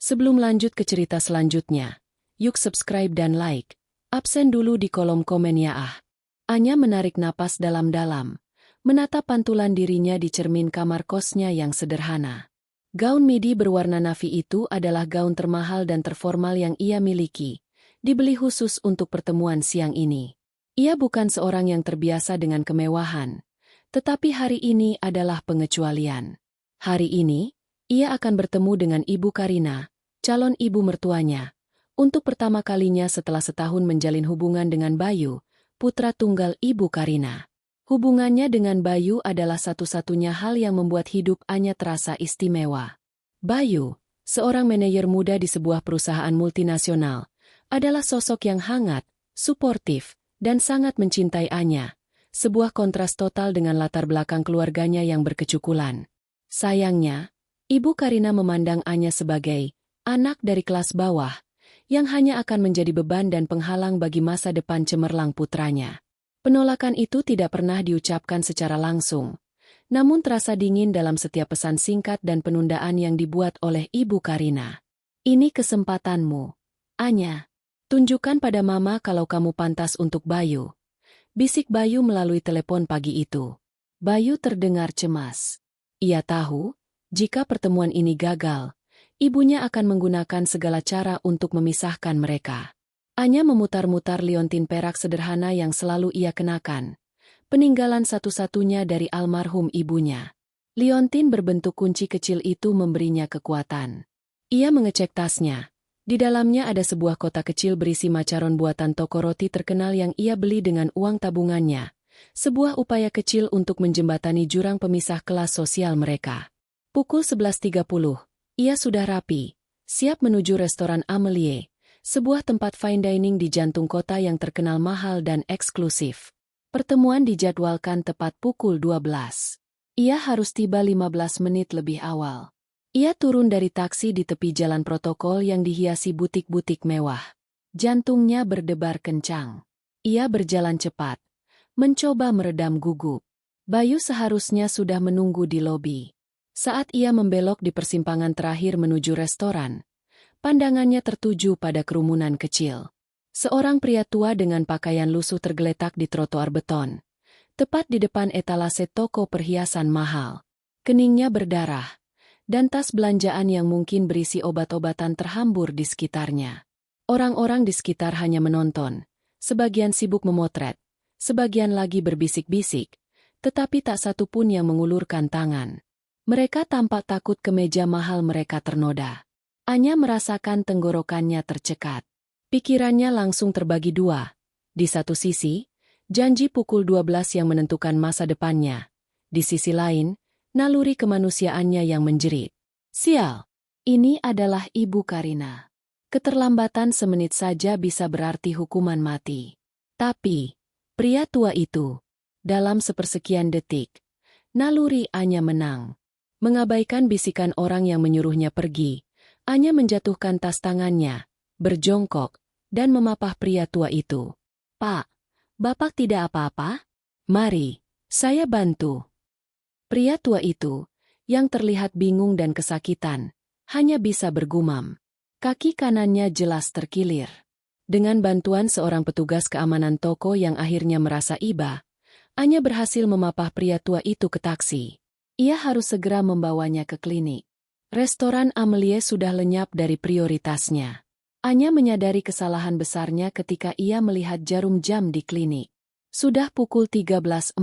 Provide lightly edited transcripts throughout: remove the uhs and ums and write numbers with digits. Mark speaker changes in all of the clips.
Speaker 1: Sebelum lanjut ke cerita selanjutnya, yuk subscribe dan like. Absen dulu di kolom komen ya ah. Anya menarik napas dalam-dalam, menatap pantulan dirinya di cermin kamar kosnya yang sederhana. Gaun midi berwarna navy itu adalah gaun termahal dan terformal yang ia miliki, dibeli khusus untuk pertemuan siang ini. Ia bukan seorang yang terbiasa dengan kemewahan, tetapi hari ini adalah pengecualian. Hari ini, ia akan bertemu dengan Ibu Karina, calon ibu mertuanya, untuk pertama kalinya setelah setahun menjalin hubungan dengan Bayu, putra tunggal Ibu Karina. Hubungannya dengan Bayu adalah satu-satunya hal yang membuat hidup Anya terasa istimewa. Bayu, seorang manajer muda di sebuah perusahaan multinasional, adalah sosok yang hangat, suportif, dan sangat mencintai Anya, sebuah kontras total dengan latar belakang keluarganya yang berkecukulan. Sayangnya, Ibu Karina memandang Anya sebagai anak dari kelas bawah, yang hanya akan menjadi beban dan penghalang bagi masa depan cemerlang putranya. Penolakan itu tidak pernah diucapkan secara langsung, namun terasa dingin dalam setiap pesan singkat dan penundaan yang dibuat oleh Ibu Karina. Ini kesempatanmu, Anya. Tunjukkan pada Mama kalau kamu pantas untuk Bayu. Bisik Bayu melalui telepon pagi itu. Bayu terdengar cemas. Ia tahu, jika pertemuan ini gagal, ibunya akan menggunakan segala cara untuk memisahkan mereka. Anya memutar-mutar liontin perak sederhana yang selalu ia kenakan, peninggalan satu-satunya dari almarhum ibunya. Liontin berbentuk kunci kecil itu memberinya kekuatan. Ia mengecek tasnya. Di dalamnya ada sebuah kotak kecil berisi macaron buatan toko roti terkenal yang ia beli dengan uang tabungannya, sebuah upaya kecil untuk menjembatani jurang pemisah kelas sosial mereka. Pukul 11.30. Ia sudah rapi, siap menuju restoran Amelie, sebuah tempat fine dining di jantung kota yang terkenal mahal dan eksklusif. Pertemuan dijadwalkan tepat pukul 12. Ia harus tiba 15 menit lebih awal. Ia turun dari taksi di tepi jalan protokol yang dihiasi butik-butik mewah. Jantungnya berdebar kencang. Ia berjalan cepat, mencoba meredam gugup. Bayu seharusnya sudah menunggu di lobi. Saat ia membelok di persimpangan terakhir menuju restoran, pandangannya tertuju pada kerumunan kecil. Seorang pria tua dengan pakaian lusuh tergeletak di trotoar beton, tepat di depan etalase toko perhiasan mahal. Keningnya berdarah, dan tas belanjaan yang mungkin berisi obat-obatan terhambur di sekitarnya. Orang-orang di sekitar hanya menonton, sebagian sibuk memotret, sebagian lagi berbisik-bisik, tetapi tak satu pun yang mengulurkan tangan. Mereka tampak takut kemeja mahal mereka ternoda. Anya merasakan tenggorokannya tercekat. Pikirannya langsung terbagi dua. Di satu sisi, janji pukul 12 yang menentukan masa depannya. Di sisi lain, naluri kemanusiaannya yang menjerit. Sial, ini adalah Ibu Karina. Keterlambatan semenit saja bisa berarti hukuman mati. Tapi, pria tua itu, dalam sepersekian detik, naluri Anya menang. Mengabaikan bisikan orang yang menyuruhnya pergi, Anya menjatuhkan tas tangannya, berjongkok, dan memapah pria tua itu. Pak, Bapak tidak apa-apa? Mari, saya bantu. Pria tua itu, yang terlihat bingung dan kesakitan, hanya bisa bergumam. Kaki kanannya jelas terkilir. Dengan bantuan seorang petugas keamanan toko yang akhirnya merasa iba, Anya berhasil memapah pria tua itu ke taksi. Ia harus segera membawanya ke klinik. Restoran Amelie sudah lenyap dari prioritasnya. Anya menyadari kesalahan besarnya ketika ia melihat jarum jam di klinik. Sudah pukul 13.45.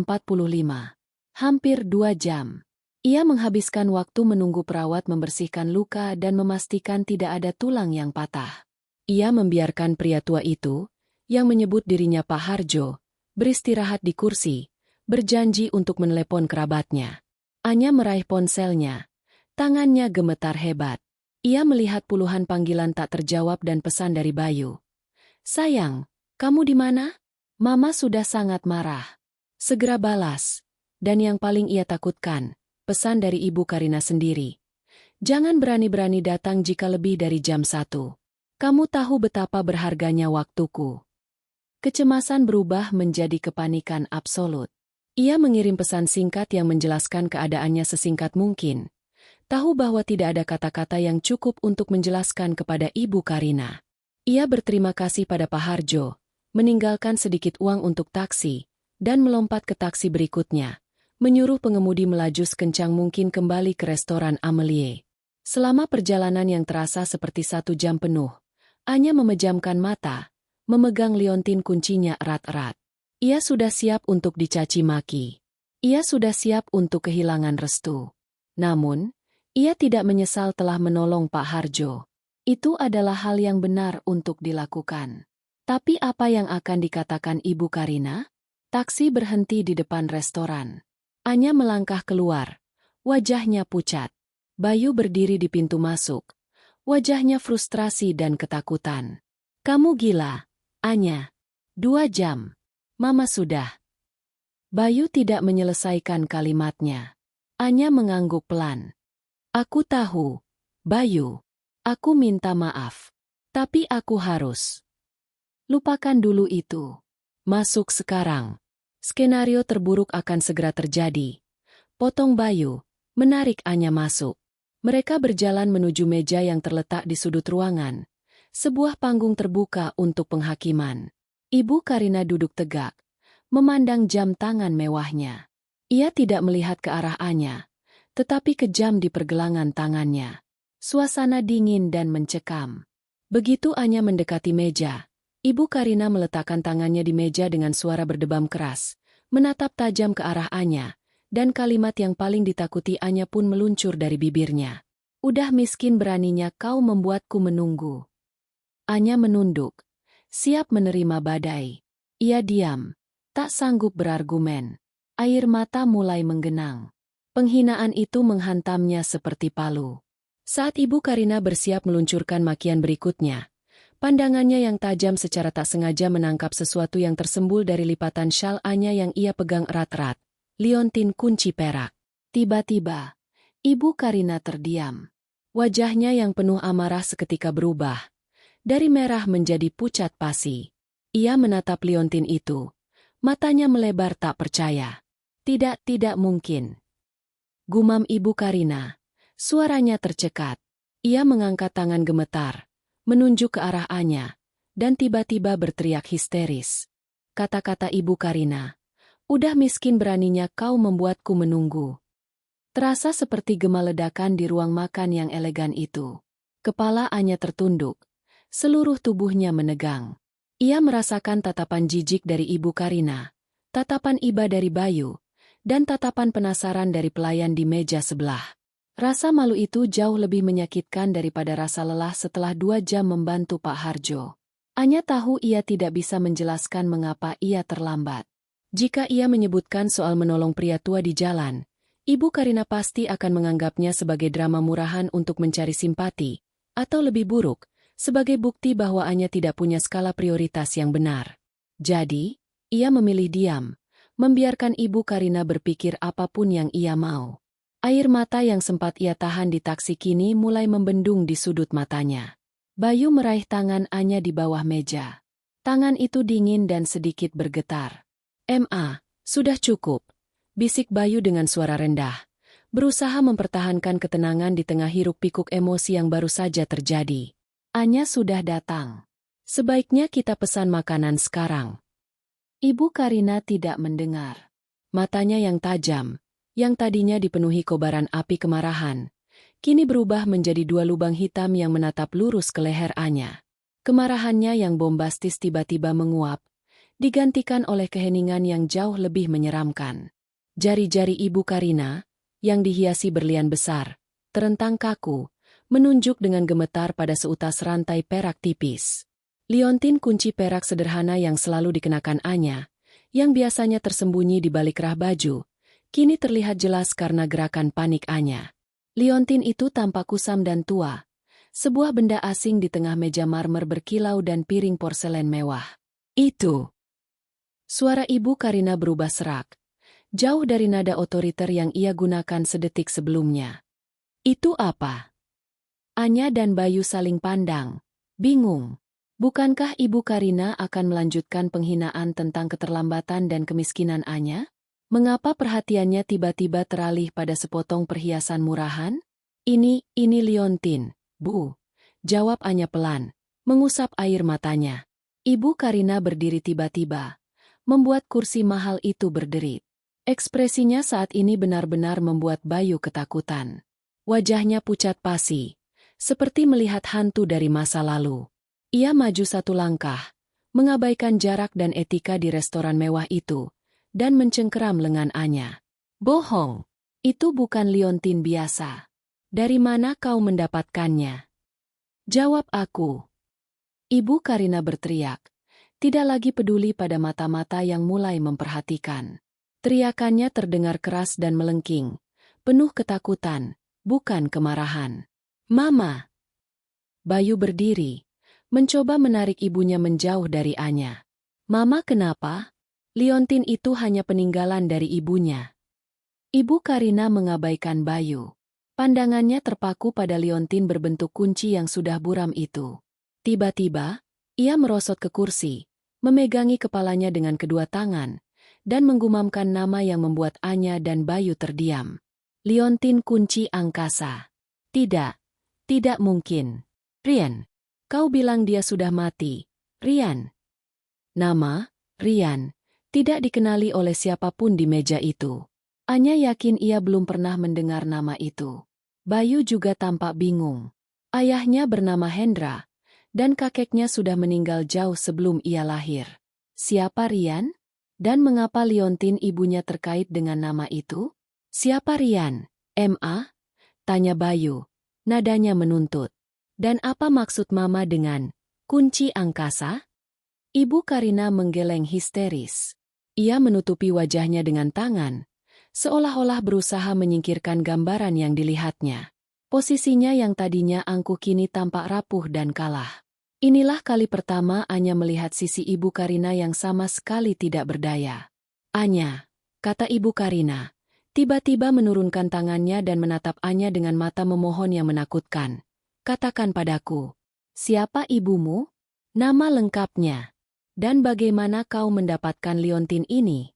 Speaker 1: Hampir 2 jam. Ia menghabiskan waktu menunggu perawat membersihkan luka dan memastikan tidak ada tulang yang patah. Ia membiarkan pria tua itu, yang menyebut dirinya Pak Harjo, beristirahat di kursi, berjanji untuk menelepon kerabatnya. Anya meraih ponselnya. Tangannya gemetar hebat. Ia melihat puluhan panggilan tak terjawab dan pesan dari Bayu. Sayang, kamu di mana? Mama sudah sangat marah. Segera balas. Dan yang paling ia takutkan, pesan dari Ibu Karina sendiri. Jangan berani-berani datang jika lebih dari jam 1. Kamu tahu betapa berharganya waktuku. Kecemasan berubah menjadi kepanikan absolut. Ia mengirim pesan singkat yang menjelaskan keadaannya sesingkat mungkin. tahu bahwa tidak ada kata-kata yang cukup untuk menjelaskan kepada Ibu Karina. Ia berterima kasih pada Pak Harjo, meninggalkan sedikit uang untuk taksi, dan melompat ke taksi berikutnya, menyuruh pengemudi melaju sekencang mungkin kembali ke restoran Amelie. Selama perjalanan yang terasa seperti 1 jam penuh, Anya memejamkan mata, memegang liontin kuncinya erat-erat. Ia sudah siap untuk dicaci maki. Ia sudah siap untuk kehilangan restu. Namun, ia tidak menyesal telah menolong Pak Harjo. Itu adalah hal yang benar untuk dilakukan. Tapi apa yang akan dikatakan Ibu Karina? Taksi berhenti di depan restoran. Anya melangkah keluar. Wajahnya pucat. Bayu berdiri di pintu masuk. Wajahnya frustrasi dan ketakutan. Kamu gila, Anya. 2 jam. Mama sudah. Bayu tidak menyelesaikan kalimatnya. Anya mengangguk pelan. Aku tahu, Bayu. Aku minta maaf. Tapi aku harus. Lupakan dulu itu. Masuk sekarang. Skenario terburuk akan segera terjadi. Potong Bayu, menarik Anya masuk. Mereka berjalan menuju meja yang terletak di sudut ruangan. Sebuah panggung terbuka untuk penghakiman. Ibu Karina duduk tegak, memandang jam tangan mewahnya. Ia tidak melihat ke arah Anya, tetapi kejam di pergelangan tangannya. Suasana dingin dan mencekam. Begitu Anya mendekati meja, Ibu Karina meletakkan tangannya di meja dengan suara berdebam keras, menatap tajam ke arah Anya, dan kalimat yang paling ditakuti Anya pun meluncur dari bibirnya. Udah miskin beraninya kau membuatku menunggu. Anya menunduk, siap menerima badai. Ia diam, tak sanggup berargumen. Air mata mulai menggenang. Penghinaan itu menghantamnya seperti palu. Saat Ibu Karina bersiap meluncurkan makian berikutnya, pandangannya yang tajam secara tak sengaja menangkap sesuatu yang tersembul dari lipatan syal Anya yang ia pegang erat-erat. Liontin kunci perak. Tiba-tiba, Ibu Karina terdiam. Wajahnya yang penuh amarah seketika berubah. Dari merah menjadi pucat pasi. Ia menatap liontin itu. Matanya melebar tak percaya. Tidak mungkin. Gumam Ibu Karina. Suaranya tercekat. Ia mengangkat tangan gemetar, menunjuk ke arah Anya, dan tiba-tiba berteriak histeris. Kata-kata Ibu Karina. Udah miskin beraninya kau membuatku menunggu. Terasa seperti gema ledakan di ruang makan yang elegan itu. Kepala Anya tertunduk. Seluruh tubuhnya menegang. Ia merasakan tatapan jijik dari Ibu Karina, tatapan iba dari Bayu, dan tatapan penasaran dari pelayan di meja sebelah. Rasa malu itu jauh lebih menyakitkan daripada rasa lelah setelah 2 jam membantu Pak Harjo. Anya tahu ia tidak bisa menjelaskan mengapa ia terlambat. Jika ia menyebutkan soal menolong pria tua di jalan, Ibu Karina pasti akan menganggapnya sebagai drama murahan untuk mencari simpati, atau lebih buruk, sebagai bukti bahwa Anya tidak punya skala prioritas yang benar. Jadi, ia memilih diam, membiarkan Ibu Karina berpikir apapun yang ia mau. Air mata yang sempat ia tahan di taksi kini mulai membendung di sudut matanya. Bayu meraih tangan Anya di bawah meja. Tangan itu dingin dan sedikit bergetar. Sudah cukup, bisik Bayu dengan suara rendah, berusaha mempertahankan ketenangan di tengah hiruk-pikuk emosi yang baru saja terjadi. Anya sudah datang. Sebaiknya kita pesan makanan sekarang. Ibu Karina tidak mendengar. Matanya yang tajam, yang tadinya dipenuhi kobaran api kemarahan, kini berubah menjadi 2 lubang hitam yang menatap lurus ke leher Anya. Kemarahannya yang bombastis tiba-tiba menguap, digantikan oleh keheningan yang jauh lebih menyeramkan. Jari-jari Ibu Karina, yang dihiasi berlian besar, terentang kaku, menunjuk dengan gemetar pada seutas rantai perak tipis. Liontin kunci perak sederhana yang selalu dikenakan Anya, yang biasanya tersembunyi di balik rah baju, kini terlihat jelas karena gerakan panik Anya. Liontin itu tampak kusam dan tua, sebuah benda asing di tengah meja marmer berkilau dan piring porselen mewah. Itu. Suara Ibu Karina berubah serak, jauh dari nada otoriter yang ia gunakan sedetik sebelumnya. Itu apa? Anya dan Bayu saling pandang, bingung. Bukankah Ibu Karina akan melanjutkan penghinaan tentang keterlambatan dan kemiskinan Anya? Mengapa perhatiannya tiba-tiba teralih pada sepotong perhiasan murahan? Ini Liontin, Bu. Jawab Anya pelan, mengusap air matanya. Ibu Karina berdiri tiba-tiba, membuat kursi mahal itu berderit. Ekspresinya saat ini benar-benar membuat Bayu ketakutan. Wajahnya pucat pasi, seperti melihat hantu dari masa lalu. Ia maju satu langkah, mengabaikan jarak dan etika di restoran mewah itu, dan mencengkeram lengan Anya. Bohong, itu bukan Liontin biasa. Dari mana kau mendapatkannya? Jawab aku. Ibu Karina berteriak, tidak lagi peduli pada mata-mata yang mulai memperhatikan. Teriakannya terdengar keras dan melengking, penuh ketakutan, bukan kemarahan. Mama! Bayu berdiri, mencoba menarik ibunya menjauh dari Anya. Mama kenapa? Liontin itu hanya peninggalan dari ibunya. Ibu Karina mengabaikan Bayu. Pandangannya terpaku pada liontin berbentuk kunci yang sudah buram itu. Tiba-tiba, ia merosot ke kursi, memegangi kepalanya dengan kedua tangan, dan menggumamkan nama yang membuat Anya dan Bayu terdiam. Liontin kunci angkasa. Tidak mungkin. Rian, kau bilang dia sudah mati. Rian. Nama, Rian, tidak dikenali oleh siapapun di meja itu. Anya yakin ia belum pernah mendengar nama itu. Bayu juga tampak bingung. Ayahnya bernama Hendra, dan kakeknya sudah meninggal jauh sebelum ia lahir. Siapa Rian? Dan mengapa Liontin ibunya terkait dengan nama itu? Siapa Rian? Ma? Tanya Bayu. Nadanya menuntut. Dan apa maksud Mama dengan kunci angkasa? Ibu Karina menggeleng histeris. Ia menutupi wajahnya dengan tangan, seolah-olah berusaha menyingkirkan gambaran yang dilihatnya. Posisinya yang tadinya angkuh kini tampak rapuh dan kalah. Inilah kali pertama Anya melihat sisi Ibu Karina yang sama sekali tidak berdaya. Anya, kata Ibu Karina, tiba-tiba menurunkan tangannya dan menatap Anya dengan mata memohon yang menakutkan. Katakan padaku, siapa ibumu? Nama lengkapnya. Dan bagaimana kau mendapatkan liontin ini?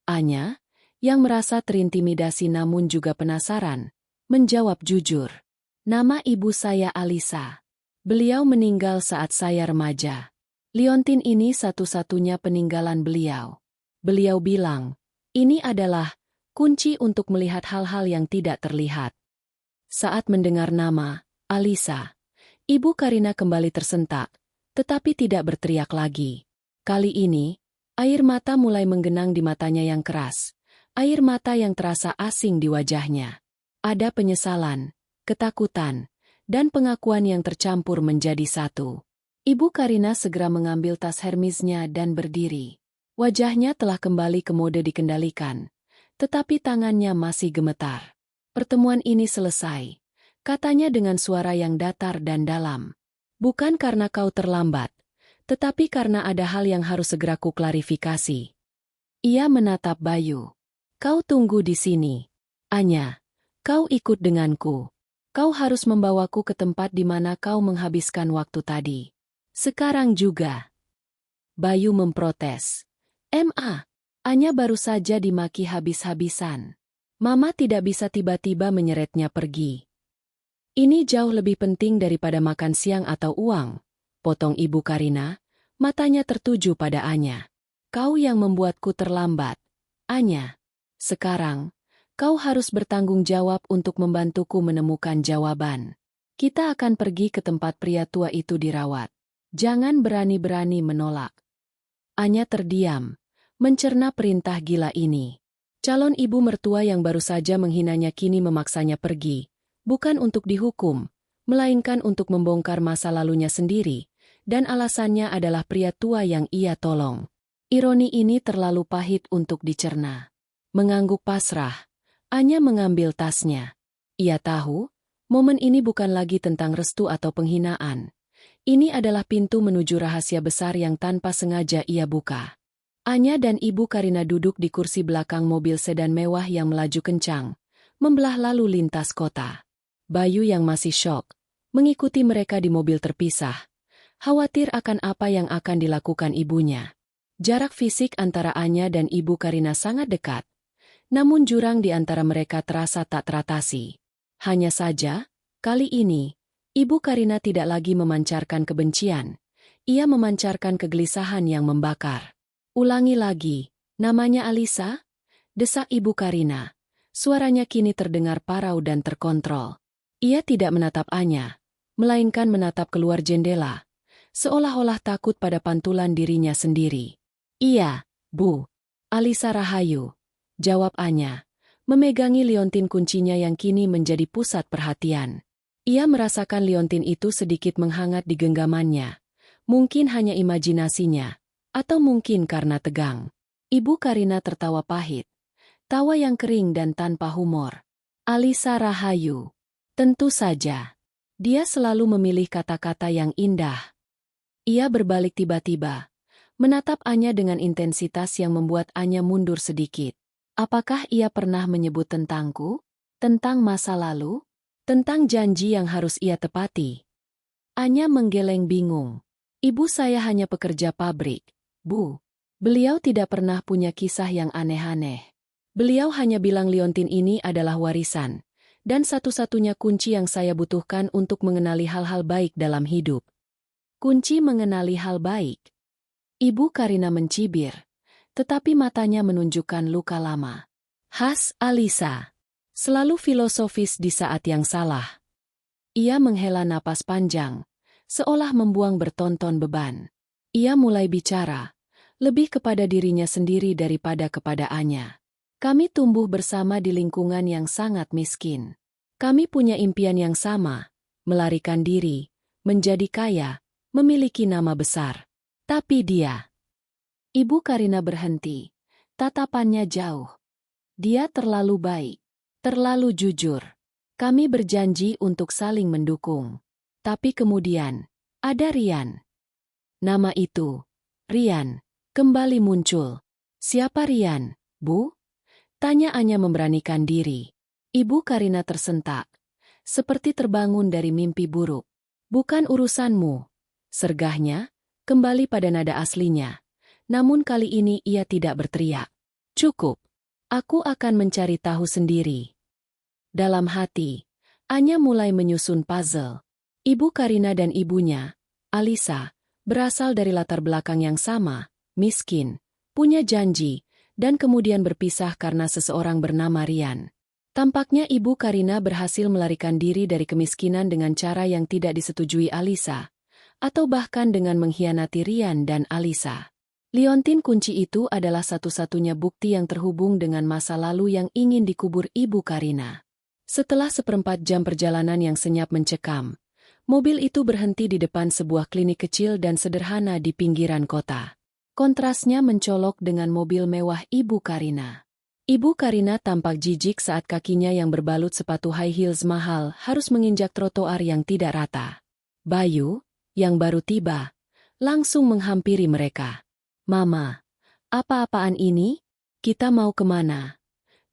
Speaker 1: Anya, yang merasa terintimidasi namun juga penasaran, menjawab jujur. Nama ibu saya Alisa. Beliau meninggal saat saya remaja. Liontin ini satu-satunya peninggalan beliau. Beliau bilang, ini adalah kunci untuk melihat hal-hal yang tidak terlihat. Saat mendengar nama, Alisa, Ibu Karina kembali tersentak, tetapi tidak berteriak lagi. Kali ini, air mata mulai menggenang di matanya yang keras. Air mata yang terasa asing di wajahnya. Ada penyesalan, ketakutan, dan pengakuan yang tercampur menjadi satu. Ibu Karina segera mengambil tas Hermesnya dan berdiri. Wajahnya telah kembali ke mode dikendalikan, tetapi tangannya masih gemetar. Pertemuan ini selesai, katanya dengan suara yang datar dan dalam. Bukan karena kau terlambat, tetapi karena ada hal yang harus segera kuklarifikasi. Ia menatap Bayu. Kau tunggu di sini. Anya, kau ikut denganku. Kau harus membawaku ke tempat di mana kau menghabiskan waktu tadi. Sekarang juga. Bayu memprotes. Ma, Anya baru saja dimaki habis-habisan. Mama tidak bisa tiba-tiba menyeretnya pergi. Ini jauh lebih penting daripada makan siang atau uang. Potong Ibu Karina, matanya tertuju pada Anya. Kau yang membuatku terlambat. Anya, sekarang, kau harus bertanggung jawab untuk membantuku menemukan jawaban. Kita akan pergi ke tempat pria tua itu dirawat. Jangan berani-berani menolak. Anya terdiam, mencerna perintah gila ini. Calon ibu mertua yang baru saja menghinanya kini memaksanya pergi, bukan untuk dihukum, melainkan untuk membongkar masa lalunya sendiri, dan alasannya adalah pria tua yang ia tolong. Ironi ini terlalu pahit untuk dicerna. Mengangguk pasrah, Anya mengambil tasnya. Ia tahu, momen ini bukan lagi tentang restu atau penghinaan. Ini adalah pintu menuju rahasia besar yang tanpa sengaja ia buka. Anya dan Ibu Karina duduk di kursi belakang mobil sedan mewah yang melaju kencang, membelah lalu lintas kota. Bayu yang masih syok, mengikuti mereka di mobil terpisah, khawatir akan apa yang akan dilakukan ibunya. Jarak fisik antara Anya dan Ibu Karina sangat dekat, namun jurang di antara mereka terasa tak teratasi. Hanya saja, kali ini, Ibu Karina tidak lagi memancarkan kebencian. Ia memancarkan kegelisahan yang membakar. Ulangi lagi, namanya Alisa? Desak Ibu Karina. Suaranya kini terdengar parau dan terkontrol. Ia tidak menatap Anya, melainkan menatap keluar jendela, seolah-olah takut pada pantulan dirinya sendiri. Iya, Bu. Alisa Rahayu, jawab Anya, memegangi liontin kuncinya yang kini menjadi pusat perhatian. Ia merasakan liontin itu sedikit menghangat di genggamannya. Mungkin hanya imajinasinya, atau mungkin karena tegang. Ibu Karina tertawa pahit. Tawa yang kering dan tanpa humor. Alisa Rahayu. Tentu saja. Dia selalu memilih kata-kata yang indah. Ia berbalik tiba-tiba, menatap Anya dengan intensitas yang membuat Anya mundur sedikit. Apakah ia pernah menyebut tentangku? Tentang masa lalu? Tentang janji yang harus ia tepati? Anya menggeleng bingung. Ibu saya hanya pekerja pabrik, Bu. Beliau tidak pernah punya kisah yang aneh-aneh. Beliau hanya bilang liontin ini adalah warisan, dan satu-satunya kunci yang saya butuhkan untuk mengenali hal-hal baik dalam hidup. Kunci mengenali hal baik. Ibu Karina mencibir, tetapi matanya menunjukkan luka lama. Khas Alisa. Selalu filosofis di saat yang salah. Ia menghela napas panjang, seolah membuang bertonton beban. Ia mulai bicara, lebih kepada dirinya sendiri daripada kepada Anya. Kami tumbuh bersama di lingkungan yang sangat miskin. Kami punya impian yang sama, melarikan diri, menjadi kaya, memiliki nama besar. Tapi dia... Ibu Karina berhenti, tatapannya jauh. Dia terlalu baik, terlalu jujur. Kami berjanji untuk saling mendukung. Tapi kemudian, ada Rian. Nama itu, Rian, kembali muncul. Siapa Rian, Bu? Tanya Anya memberanikan diri. Ibu Karina tersentak, seperti terbangun dari mimpi buruk. Bukan urusanmu, sergahnya, kembali pada nada aslinya. Namun kali ini ia tidak berteriak. Cukup, aku akan mencari tahu sendiri. Dalam hati, Anya mulai menyusun puzzle. Ibu Karina dan ibunya, Alisa, berasal dari latar belakang yang sama, miskin, punya janji, dan kemudian berpisah karena seseorang bernama Rian. Tampaknya Ibu Karina berhasil melarikan diri dari kemiskinan dengan cara yang tidak disetujui Alisa, atau bahkan dengan mengkhianati Rian dan Alisa. Liontin kunci itu adalah satu-satunya bukti yang terhubung dengan masa lalu yang ingin dikubur Ibu Karina. Setelah 1/4 jam perjalanan yang senyap mencekam, mobil itu berhenti di depan sebuah klinik kecil dan sederhana di pinggiran kota. Kontrasnya mencolok dengan mobil mewah Ibu Karina. Ibu Karina tampak jijik saat kakinya yang berbalut sepatu high heels mahal harus menginjak trotoar yang tidak rata. Bayu, yang baru tiba, langsung menghampiri mereka. Mama, apa-apaan ini? Kita mau kemana?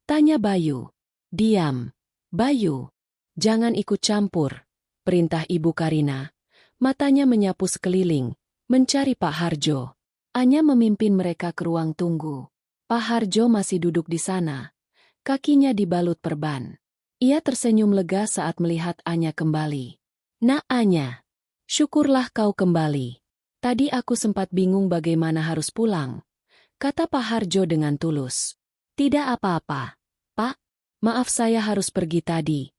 Speaker 1: Tanya Bayu. Diam, Bayu. Jangan ikut campur, perintah Ibu Karina. Matanya menyapu sekeliling, mencari Pak Harjo. Anya memimpin mereka ke ruang tunggu. Pak Harjo masih duduk di sana. Kakinya dibalut perban. Ia tersenyum lega saat melihat Anya kembali. Nak Anya, syukurlah kau kembali. Tadi aku sempat bingung bagaimana harus pulang, kata Pak Harjo dengan tulus. Tidak apa-apa, Pak. Maaf saya harus pergi tadi,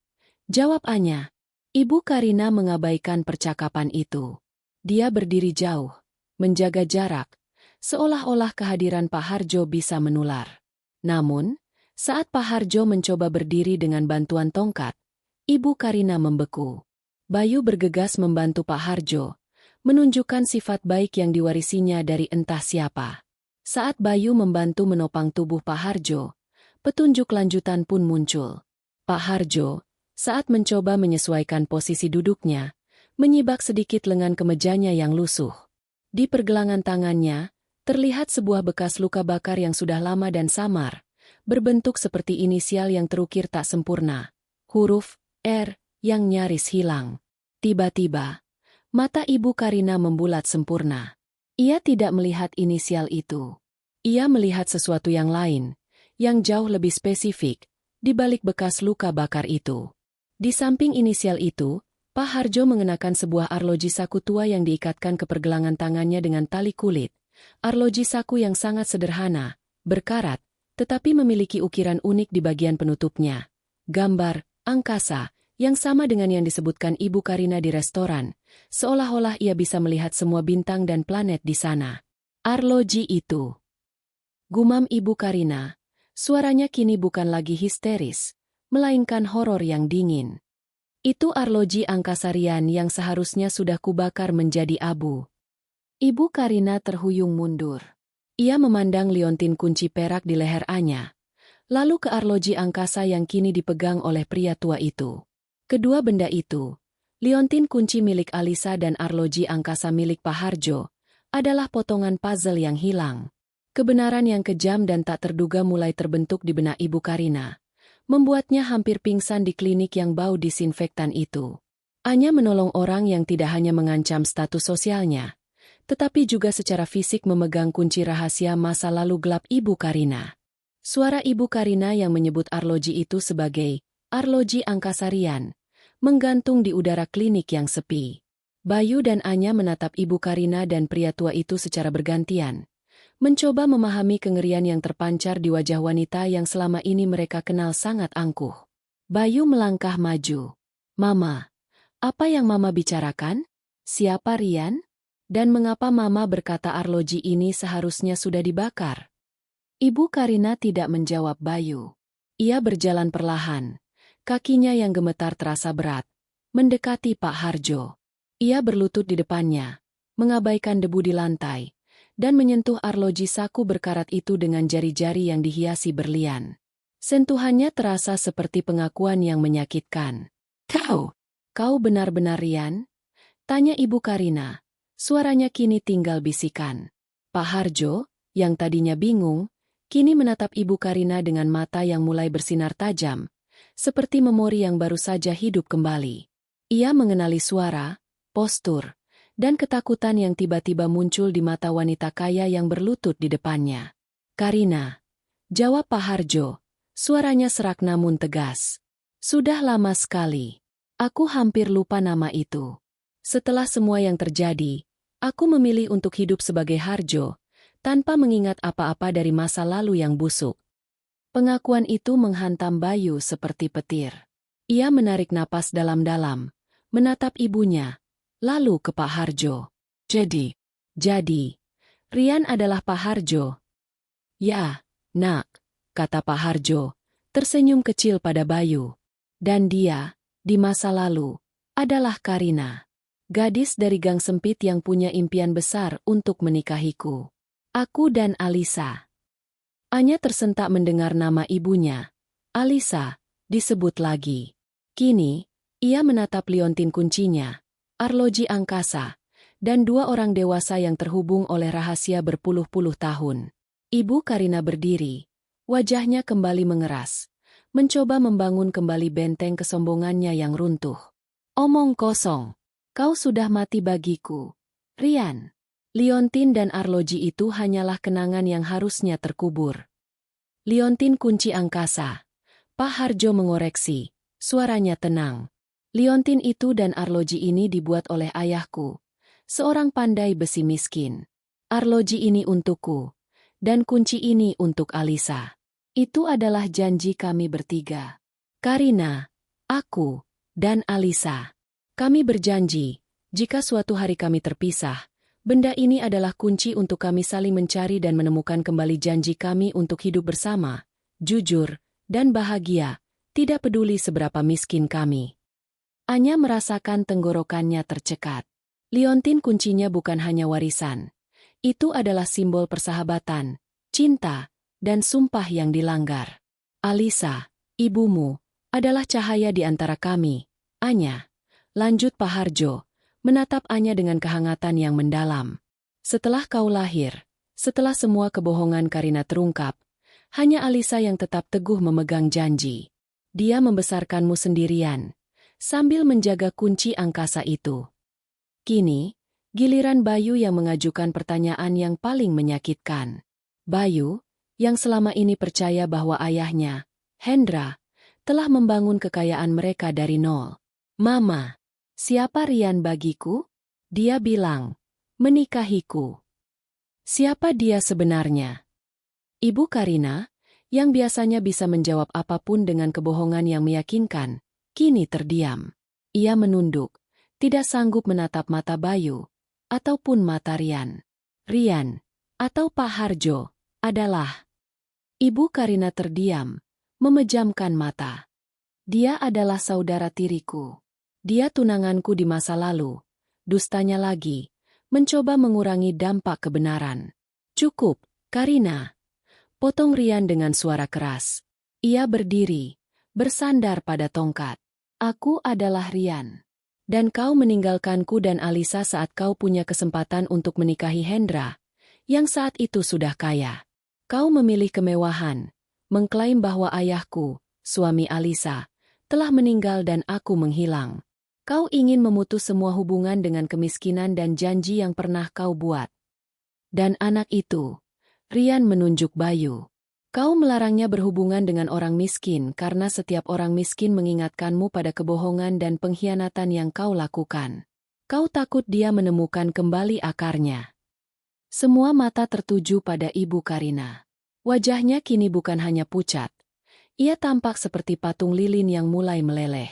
Speaker 1: jawab Anya. Ibu Karina mengabaikan percakapan itu. Dia berdiri jauh, menjaga jarak, seolah-olah kehadiran Pak Harjo bisa menular. Namun, saat Pak Harjo mencoba berdiri dengan bantuan tongkat, Ibu Karina membeku. Bayu bergegas membantu Pak Harjo, menunjukkan sifat baik yang diwarisinya dari entah siapa. Saat Bayu membantu menopang tubuh Pak Harjo, petunjuk lanjutan pun muncul. Pak Harjo, saat mencoba menyesuaikan posisi duduknya, menyibak sedikit lengan kemejanya yang lusuh. Di pergelangan tangannya, terlihat sebuah bekas luka bakar yang sudah lama dan samar, berbentuk seperti inisial yang terukir tak sempurna, huruf R yang nyaris hilang. Tiba-tiba, mata Ibu Karina membulat sempurna. Ia tidak melihat inisial itu. Ia melihat sesuatu yang lain, yang jauh lebih spesifik, di balik bekas luka bakar itu. Di samping inisial itu, Pak Harjo mengenakan sebuah arloji saku tua yang diikatkan ke pergelangan tangannya dengan tali kulit. Arloji saku yang sangat sederhana, berkarat, tetapi memiliki ukiran unik di bagian penutupnya. Gambar, angkasa, yang sama dengan yang disebutkan Ibu Karina di restoran, seolah-olah ia bisa melihat semua bintang dan planet di sana. Arloji itu. Gumam Ibu Karina. Suaranya kini bukan lagi histeris, melainkan horor yang dingin. Itu arloji angkasa Rian yang seharusnya sudah kubakar menjadi abu. Ibu Karina terhuyung mundur. Ia memandang liontin kunci perak di leher Anya, lalu ke arloji angkasa yang kini dipegang oleh pria tua itu. Kedua benda itu, liontin kunci milik Alisa dan arloji angkasa milik Pak Harjo, adalah potongan puzzle yang hilang. Kebenaran yang kejam dan tak terduga mulai terbentuk di benak Ibu Karina, membuatnya hampir pingsan di klinik yang bau disinfektan itu. Anya menolong orang yang tidak hanya mengancam status sosialnya, tetapi juga secara fisik memegang kunci rahasia masa lalu gelap Ibu Karina. Suara Ibu Karina yang menyebut arloji itu sebagai arloji angkasa Rian, menggantung di udara klinik yang sepi. Bayu dan Anya menatap Ibu Karina dan pria tua itu secara bergantian, mencoba memahami kengerian yang terpancar di wajah wanita yang selama ini mereka kenal sangat angkuh. Bayu melangkah maju. "Mama, apa yang Mama bicarakan? Siapa Rian? Dan mengapa Mama berkata arloji ini seharusnya sudah dibakar?" Ibu Karina tidak menjawab Bayu. Ia berjalan perlahan. Kakinya yang gemetar terasa berat, mendekati Pak Harjo. Ia berlutut di depannya, mengabaikan debu di lantai, dan menyentuh arloji saku berkarat itu dengan jari-jari yang dihiasi berlian. Sentuhannya terasa seperti pengakuan yang menyakitkan. Kau benar-benar Rian?" tanya Ibu Karina. Suaranya kini tinggal bisikan. Pak Harjo, yang tadinya bingung, kini menatap Ibu Karina dengan mata yang mulai bersinar tajam, seperti memori yang baru saja hidup kembali. Ia mengenali suara, postur, dan ketakutan yang tiba-tiba muncul di mata wanita kaya yang berlutut di depannya. "Karina," jawab Pak Harjo, suaranya serak namun tegas. "Sudah lama sekali. Aku hampir lupa nama itu. Setelah semua yang terjadi, aku memilih untuk hidup sebagai Harjo, tanpa mengingat apa-apa dari masa lalu yang busuk." Pengakuan itu menghantam Bayu seperti petir. Ia menarik napas dalam-dalam, menatap ibunya, lalu ke Pak Harjo. Jadi, Rian adalah Pak Harjo?" "Ya, Nak," kata Pak Harjo, tersenyum kecil pada Bayu. "Dan dia, di masa lalu, adalah Karina. Gadis dari gang sempit yang punya impian besar untuk menikahiku. Aku dan Alisa." Anya tersentak mendengar nama ibunya. Alisa, disebut lagi. Kini, ia menatap liontin kuncinya, arloji angkasa, dan dua orang dewasa yang terhubung oleh rahasia berpuluh-puluh tahun. Ibu Karina berdiri, wajahnya kembali mengeras, mencoba membangun kembali benteng kesombongannya yang runtuh. "Omong kosong. Kau sudah mati bagiku, Rian. Liontin dan arloji itu hanyalah kenangan yang harusnya terkubur." "Liontin kunci angkasa," Pak Harjo mengoreksi, suaranya tenang. "Liontin itu dan arloji ini dibuat oleh ayahku, seorang pandai besi miskin. Arloji ini untukku, dan kunci ini untuk Alisa. Itu adalah janji kami bertiga. Karina, aku, dan Alisa. Kami berjanji, jika suatu hari kami terpisah, benda ini adalah kunci untuk kami saling mencari dan menemukan kembali janji kami untuk hidup bersama, jujur, dan bahagia, tidak peduli seberapa miskin kami." Anya merasakan tenggorokannya tercekat. Liontin kuncinya bukan hanya warisan. Itu adalah simbol persahabatan, cinta, dan sumpah yang dilanggar. "Alisa, ibumu, adalah cahaya di antara kami, Anya," lanjut Pak Harjo, menatap Anya dengan kehangatan yang mendalam. "Setelah kau lahir, setelah semua kebohongan Karina terungkap, hanya Alisa yang tetap teguh memegang janji. Dia membesarkanmu sendirian, sambil menjaga kunci angkasa itu." Kini, giliran Bayu yang mengajukan pertanyaan yang paling menyakitkan. Bayu, yang selama ini percaya bahwa ayahnya, Hendra, telah membangun kekayaan mereka dari nol. Mama, siapa Rian bagiku? Dia bilang, menikahiku. Siapa dia sebenarnya? Ibu Karina, yang biasanya bisa menjawab apapun dengan kebohongan yang meyakinkan, kini terdiam. Ia menunduk, tidak sanggup menatap mata Bayu, ataupun mata Rian. Rian, atau Pak Harjo, adalah... Ibu Karina terdiam, memejamkan mata. Dia adalah saudara tiriku. Dia tunanganku di masa lalu. Dustanya lagi, mencoba mengurangi dampak kebenaran. Cukup, Karina. Potong Rian dengan suara keras. Ia berdiri, bersandar pada tongkat. Aku adalah Rian. Dan kau meninggalkanku dan Alisa saat kau punya kesempatan untuk menikahi Hendra, yang saat itu sudah kaya. Kau memilih kemewahan, mengklaim bahwa ayahku, suami Alisa, telah meninggal dan aku menghilang. Kau ingin memutus semua hubungan dengan kemiskinan dan janji yang pernah kau buat. Dan anak itu, Rian menunjuk Bayu. Kau melarangnya berhubungan dengan orang miskin karena setiap orang miskin mengingatkanmu pada kebohongan dan pengkhianatan yang kau lakukan. Kau takut dia menemukan kembali akarnya. Semua mata tertuju pada Ibu Karina. Wajahnya kini bukan hanya pucat. Ia tampak seperti patung lilin yang mulai meleleh.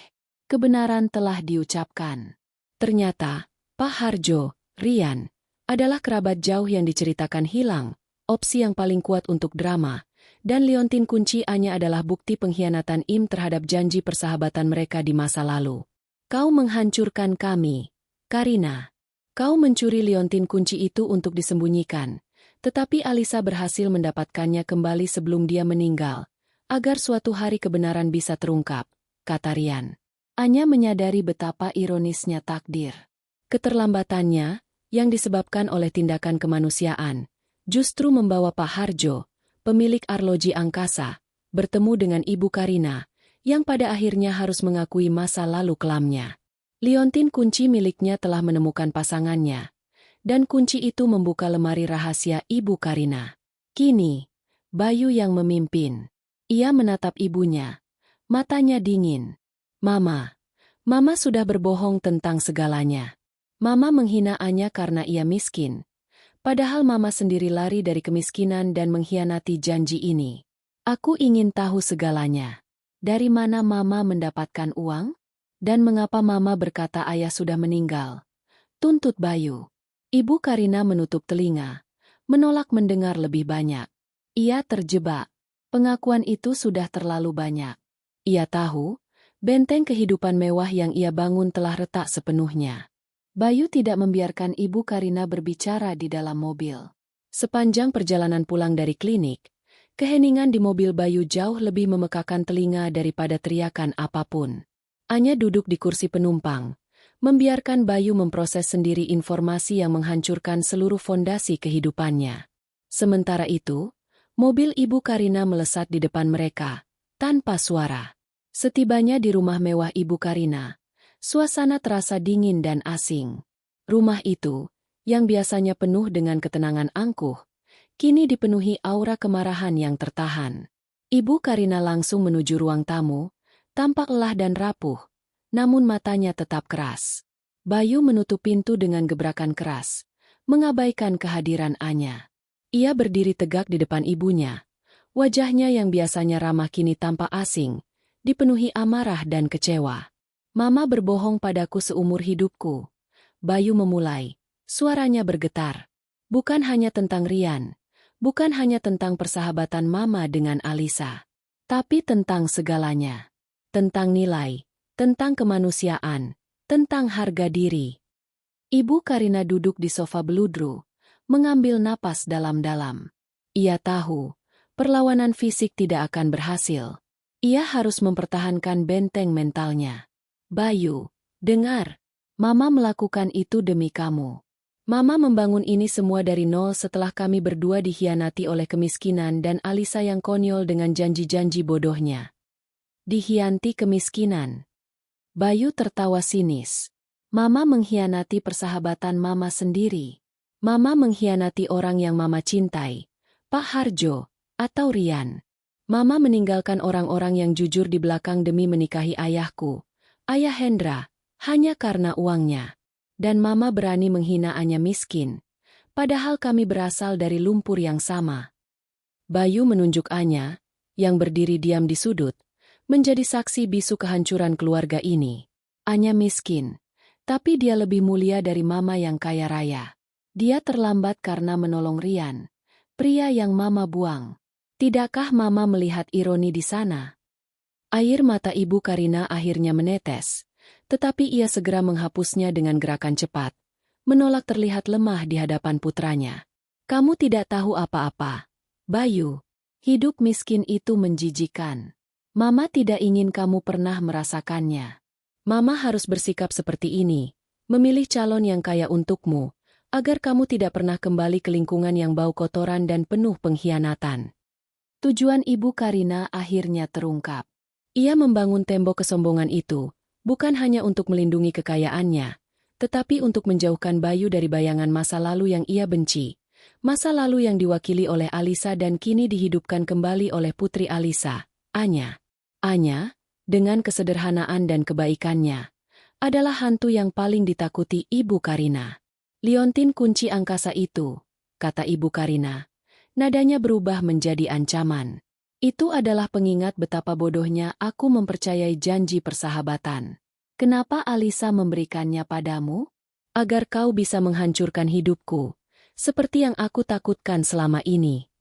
Speaker 1: Kebenaran telah diucapkan. Ternyata, Pak Harjo, Rian, adalah kerabat jauh yang diceritakan hilang, opsi yang paling kuat untuk drama, dan liontin kunci Anya adalah bukti pengkhianatan Im terhadap janji persahabatan mereka di masa lalu. Kau menghancurkan kami, Karina. Kau mencuri liontin kunci itu untuk disembunyikan, tetapi Alisa berhasil mendapatkannya kembali sebelum dia meninggal, agar suatu hari kebenaran bisa terungkap, kata Rian. Anya menyadari betapa ironisnya takdir. Keterlambatannya, yang disebabkan oleh tindakan kemanusiaan, justru membawa Pak Harjo, pemilik arloji angkasa, bertemu dengan Ibu Karina, yang pada akhirnya harus mengakui masa lalu kelamnya. Liontin kunci miliknya telah menemukan pasangannya, dan kunci itu membuka lemari rahasia Ibu Karina. Kini, Bayu yang memimpin. Ia menatap ibunya. Matanya dingin. Mama sudah berbohong tentang segalanya. Mama menghina Anya karena ia miskin. Padahal Mama sendiri lari dari kemiskinan dan mengkhianati janji ini. Aku ingin tahu segalanya. Dari mana Mama mendapatkan uang? Dan mengapa Mama berkata ayah sudah meninggal? Tuntut Bayu. Ibu Karina menutup telinga, menolak mendengar lebih banyak. Ia terjebak. Pengakuan itu sudah terlalu banyak. Ia tahu, benteng kehidupan mewah yang ia bangun telah retak sepenuhnya. Bayu tidak membiarkan Ibu Karina berbicara di dalam mobil. Sepanjang perjalanan pulang dari klinik, keheningan di mobil Bayu jauh lebih memekakan telinga daripada teriakan apapun. Anya duduk di kursi penumpang, membiarkan Bayu memproses sendiri informasi yang menghancurkan seluruh fondasi kehidupannya. Sementara itu, mobil Ibu Karina melesat di depan mereka, tanpa suara. Setibanya di rumah mewah Ibu Karina, suasana terasa dingin dan asing. Rumah itu, yang biasanya penuh dengan ketenangan angkuh, kini dipenuhi aura kemarahan yang tertahan. Ibu Karina langsung menuju ruang tamu, tampak lelah dan rapuh, namun matanya tetap keras. Bayu menutup pintu dengan gebrakan keras, mengabaikan kehadiran Anya. Ia berdiri tegak di depan ibunya. Wajahnya yang biasanya ramah kini tampak asing, dipenuhi amarah dan kecewa. Mama berbohong padaku seumur hidupku. Bayu memulai, suaranya bergetar. Bukan hanya tentang Rian, bukan hanya tentang persahabatan Mama dengan Alisa, tapi tentang segalanya. Tentang nilai, tentang kemanusiaan, tentang harga diri. Ibu Karina duduk di sofa beludru, mengambil napas dalam-dalam. Ia tahu, perlawanan fisik tidak akan berhasil. Ia harus mempertahankan benteng mentalnya. Bayu, dengar. Mama melakukan itu demi kamu. Mama membangun ini semua dari nol setelah kami berdua dikhianati oleh kemiskinan dan Alisa yang konyol dengan janji-janji bodohnya. Dikhianati kemiskinan. Bayu tertawa sinis. Mama mengkhianati persahabatan Mama sendiri. Mama mengkhianati orang yang Mama cintai, Pak Harjo, atau Rian. Mama meninggalkan orang-orang yang jujur di belakang demi menikahi ayahku, Ayah Hendra, hanya karena uangnya. Dan Mama berani menghina Anya miskin, padahal kami berasal dari lumpur yang sama. Bayu menunjuk Anya, yang berdiri diam di sudut, menjadi saksi bisu kehancuran keluarga ini. Anya miskin, tapi dia lebih mulia dari Mama yang kaya raya. Dia terlambat karena menolong Rian, pria yang Mama buang. Tidakkah Mama melihat ironi di sana? Air mata Ibu Karina akhirnya menetes, tetapi ia segera menghapusnya dengan gerakan cepat, menolak terlihat lemah di hadapan putranya. Kamu tidak tahu apa-apa, Bayu. Hidup miskin itu menjijikan. Mama tidak ingin kamu pernah merasakannya. Mama harus bersikap seperti ini, memilih calon yang kaya untukmu, agar kamu tidak pernah kembali ke lingkungan yang bau kotoran dan penuh pengkhianatan. Tujuan Ibu Karina akhirnya terungkap. Ia membangun tembok kesombongan itu, bukan hanya untuk melindungi kekayaannya, tetapi untuk menjauhkan Bayu dari bayangan masa lalu yang ia benci. Masa lalu yang diwakili oleh Alisa dan kini dihidupkan kembali oleh putri Alisa, Anya. Anya, dengan kesederhanaan dan kebaikannya, adalah hantu yang paling ditakuti Ibu Karina. Liontin kunci angkasa itu, kata Ibu Karina. Nadanya berubah menjadi ancaman. Itu adalah pengingat betapa bodohnya aku mempercayai janji persahabatan. Kenapa Alisa memberikannya padamu? Agar kau bisa menghancurkan hidupku, seperti yang aku takutkan selama ini.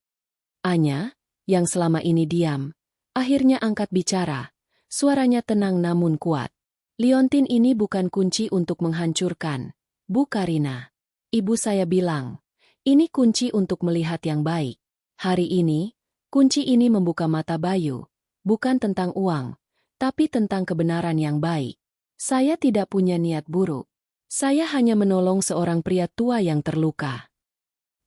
Speaker 1: Anya, yang selama ini diam, akhirnya angkat bicara. Suaranya tenang namun kuat. Liontin ini bukan kunci untuk menghancurkan, Bu Karina. Ibu saya bilang, ini kunci untuk melihat yang baik. Hari ini, kunci ini membuka mata Bayu, bukan tentang uang, tapi tentang kebenaran yang baik. Saya tidak punya niat buruk. Saya hanya menolong seorang pria tua yang terluka.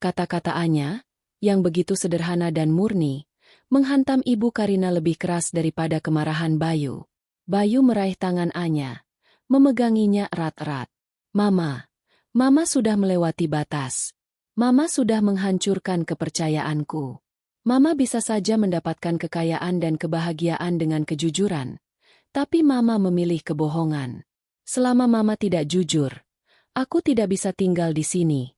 Speaker 1: Kata-kata Anya, yang begitu sederhana dan murni, menghantam Ibu Karina lebih keras daripada kemarahan Bayu. Bayu meraih tangan Anya, memeganginya erat-erat. Mama sudah melewati batas. Mama sudah menghancurkan kepercayaanku. Mama bisa saja mendapatkan kekayaan dan kebahagiaan dengan kejujuran. Tapi Mama memilih kebohongan. Selama Mama tidak jujur, aku tidak bisa tinggal di sini.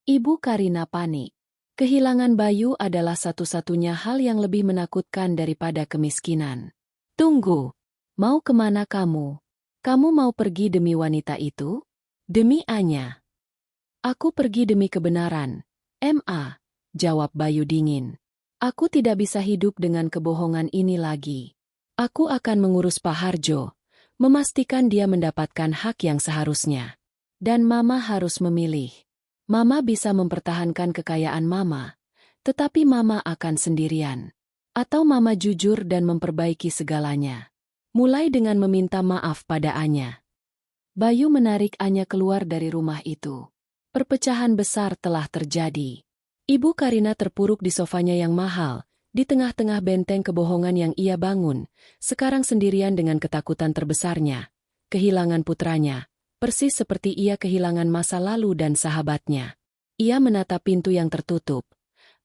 Speaker 1: Ibu Karina panik. Kehilangan Bayu adalah satu-satunya hal yang lebih menakutkan daripada kemiskinan. Tunggu. Mau kemana kamu? Kamu mau pergi demi wanita itu? Demi Anya. Aku pergi demi kebenaran, Ma, jawab Bayu dingin. Aku tidak bisa hidup dengan kebohongan ini lagi. Aku akan mengurus Pak Harjo, memastikan dia mendapatkan hak yang seharusnya. Dan Mama harus memilih. Mama bisa mempertahankan kekayaan Mama, tetapi Mama akan sendirian. Atau Mama jujur dan memperbaiki segalanya. Mulai dengan meminta maaf pada Anya. Bayu menarik Anya keluar dari rumah itu. Perpecahan besar telah terjadi. Ibu Karina terpuruk di sofanya yang mahal, di tengah-tengah benteng kebohongan yang ia bangun, sekarang sendirian dengan ketakutan terbesarnya. Kehilangan putranya, persis seperti ia kehilangan masa lalu dan sahabatnya. Ia menatap pintu yang tertutup.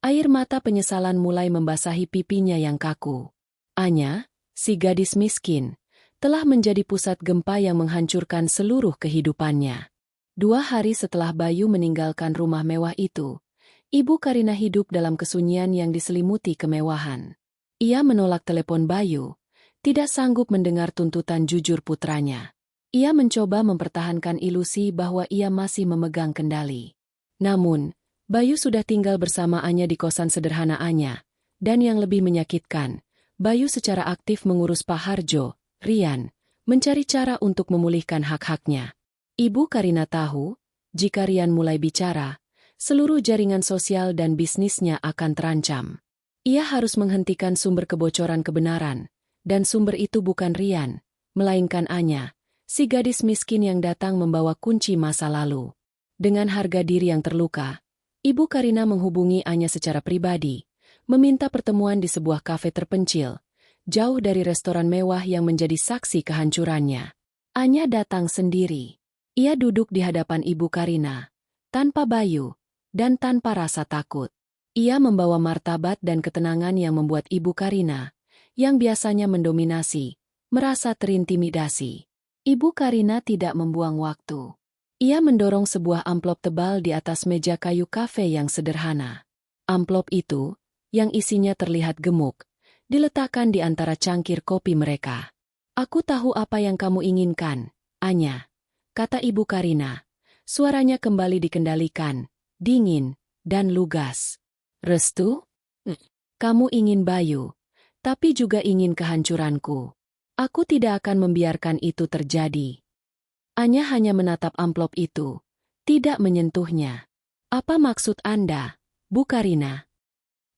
Speaker 1: Air mata penyesalan mulai membasahi pipinya yang kaku. Anya, si gadis miskin, telah menjadi pusat gempa yang menghancurkan seluruh kehidupannya. 2 hari setelah Bayu meninggalkan rumah mewah itu, Ibu Karina hidup dalam kesunyian yang diselimuti kemewahan. Ia menolak telepon Bayu, tidak sanggup mendengar tuntutan jujur putranya. Ia mencoba mempertahankan ilusi bahwa ia masih memegang kendali. Namun, Bayu sudah tinggal bersama Anya di kosan sederhana Anya, dan yang lebih menyakitkan, Bayu secara aktif mengurus Pak Harjo, Rian, mencari cara untuk memulihkan hak-haknya. Ibu Karina tahu, jika Rian mulai bicara, seluruh jaringan sosial dan bisnisnya akan terancam. Ia harus menghentikan sumber kebocoran kebenaran, dan sumber itu bukan Rian, melainkan Anya, si gadis miskin yang datang membawa kunci masa lalu. Dengan harga diri yang terluka, Ibu Karina menghubungi Anya secara pribadi, meminta pertemuan di sebuah kafe terpencil, jauh dari restoran mewah yang menjadi saksi kehancurannya. Anya datang sendiri. Ia duduk di hadapan Ibu Karina, tanpa Bayu, dan tanpa rasa takut. Ia membawa martabat dan ketenangan yang membuat Ibu Karina, yang biasanya mendominasi, merasa terintimidasi. Ibu Karina tidak membuang waktu. Ia mendorong sebuah amplop tebal di atas meja kayu kafe yang sederhana. Amplop itu, yang isinya terlihat gemuk, diletakkan di antara cangkir kopi mereka. "Aku tahu apa yang kamu inginkan, Anya," kata Ibu Karina. Suaranya kembali dikendalikan, dingin, dan lugas. "Restu? Kamu ingin Bayu, tapi juga ingin kehancuranku. Aku tidak akan membiarkan itu terjadi." Anya hanya menatap amplop itu, tidak menyentuhnya. "Apa maksud Anda, Bu Karina?"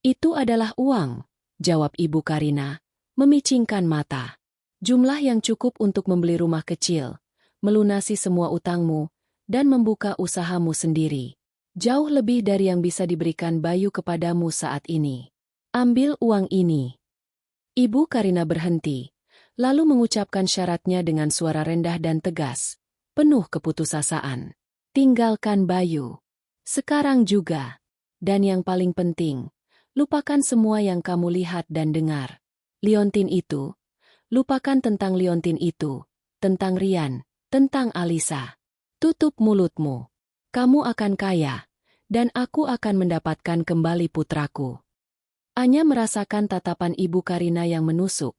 Speaker 1: "Itu adalah uang," jawab Ibu Karina, memicingkan mata. "Jumlah yang cukup untuk membeli rumah kecil, melunasi semua utangmu, dan membuka usahamu sendiri. Jauh lebih dari yang bisa diberikan Bayu kepadamu saat ini. Ambil uang ini." Ibu Karina berhenti, lalu mengucapkan syaratnya dengan suara rendah dan tegas, penuh keputusasaan. "Tinggalkan Bayu. Sekarang juga. Dan yang paling penting, lupakan semua yang kamu lihat dan dengar. Liontin itu, lupakan tentang Liontin itu, tentang Rian, tentang Alisa. Tutup mulutmu. Kamu akan kaya, dan aku akan mendapatkan kembali putraku." Anya merasakan tatapan Ibu Karina yang menusuk,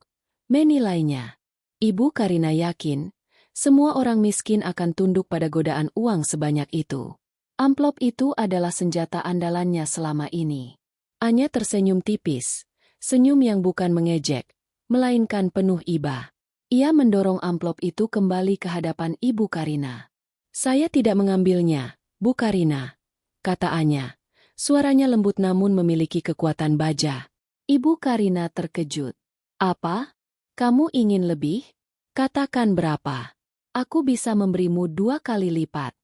Speaker 1: menilainya. Ibu Karina yakin, semua orang miskin akan tunduk pada godaan uang sebanyak itu. Amplop itu adalah senjata andalannya selama ini. Anya tersenyum tipis, senyum yang bukan mengejek, melainkan penuh iba. Ia mendorong amplop itu kembali ke hadapan Ibu Karina. "Saya tidak mengambilnya, Bu Karina," kata Anya. Suaranya lembut namun memiliki kekuatan baja. Ibu Karina terkejut. "Apa? Kamu ingin lebih? Katakan berapa. Aku bisa memberimu 2 kali lipat."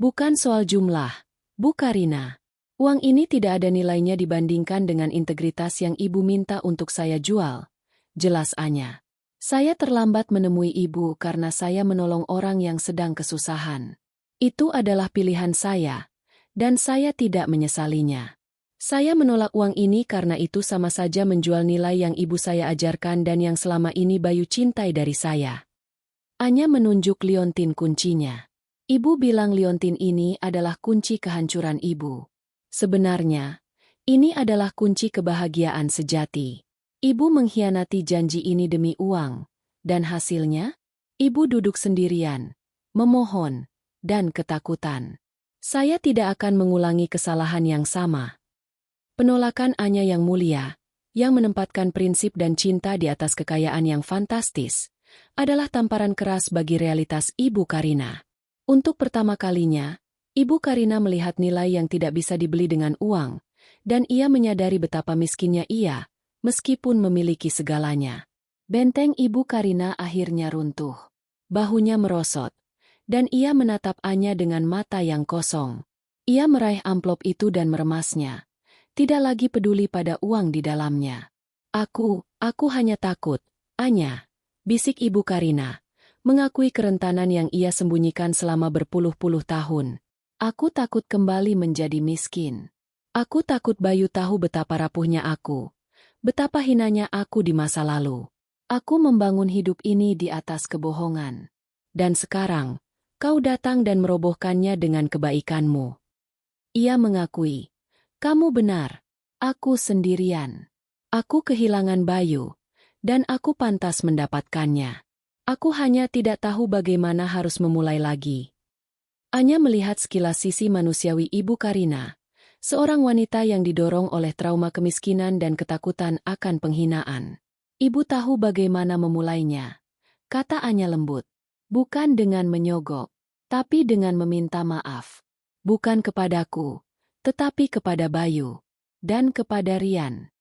Speaker 1: "Bukan soal jumlah, Bu Karina. Uang ini tidak ada nilainya dibandingkan dengan integritas yang Ibu minta untuk saya jual," jelas Anya. "Saya terlambat menemui Ibu karena saya menolong orang yang sedang kesusahan. Itu adalah pilihan saya, dan saya tidak menyesalinya. Saya menolak uang ini karena itu sama saja menjual nilai yang Ibu saya ajarkan dan yang selama ini Bayu cintai dari saya." Anya menunjuk liontin kuncinya. Ibu bilang liontin ini adalah kunci kehancuran Ibu. Sebenarnya, ini adalah kunci kebahagiaan sejati. Ibu mengkhianati janji ini demi uang, dan hasilnya? Ibu duduk sendirian, memohon, dan ketakutan. Saya tidak akan mengulangi kesalahan yang sama. Penolakan Anya yang mulia, yang menempatkan prinsip dan cinta di atas kekayaan yang fantastis, adalah tamparan keras bagi realitas Ibu Karina. Untuk pertama kalinya, Ibu Karina melihat nilai yang tidak bisa dibeli dengan uang, dan ia menyadari betapa miskinnya ia, meskipun memiliki segalanya. Benteng Ibu Karina akhirnya runtuh. Bahunya merosot, dan ia menatap Anya dengan mata yang kosong. Ia meraih amplop itu dan meremasnya, tidak lagi peduli pada uang di dalamnya. Aku hanya takut, Anya," bisik Ibu Karina, mengakui kerentanan yang ia sembunyikan selama berpuluh-puluh tahun. "Aku takut kembali menjadi miskin. Aku takut Bayu tahu betapa rapuhnya aku, betapa hinanya aku di masa lalu. Aku membangun hidup ini di atas kebohongan. Dan sekarang, kau datang dan merobohkannya dengan kebaikanmu." Ia mengakui, "Kamu benar. Aku sendirian. Aku kehilangan Bayu, dan aku pantas mendapatkannya. Aku hanya tidak tahu bagaimana harus memulai lagi." Anya melihat sekilas sisi manusiawi Ibu Karina, seorang wanita yang didorong oleh trauma kemiskinan dan ketakutan akan penghinaan. "Ibu tahu bagaimana memulainya," kata Anya lembut. "Bukan dengan menyogok, tapi dengan meminta maaf. Bukan kepadaku, tetapi kepada Bayu, dan kepada Rian."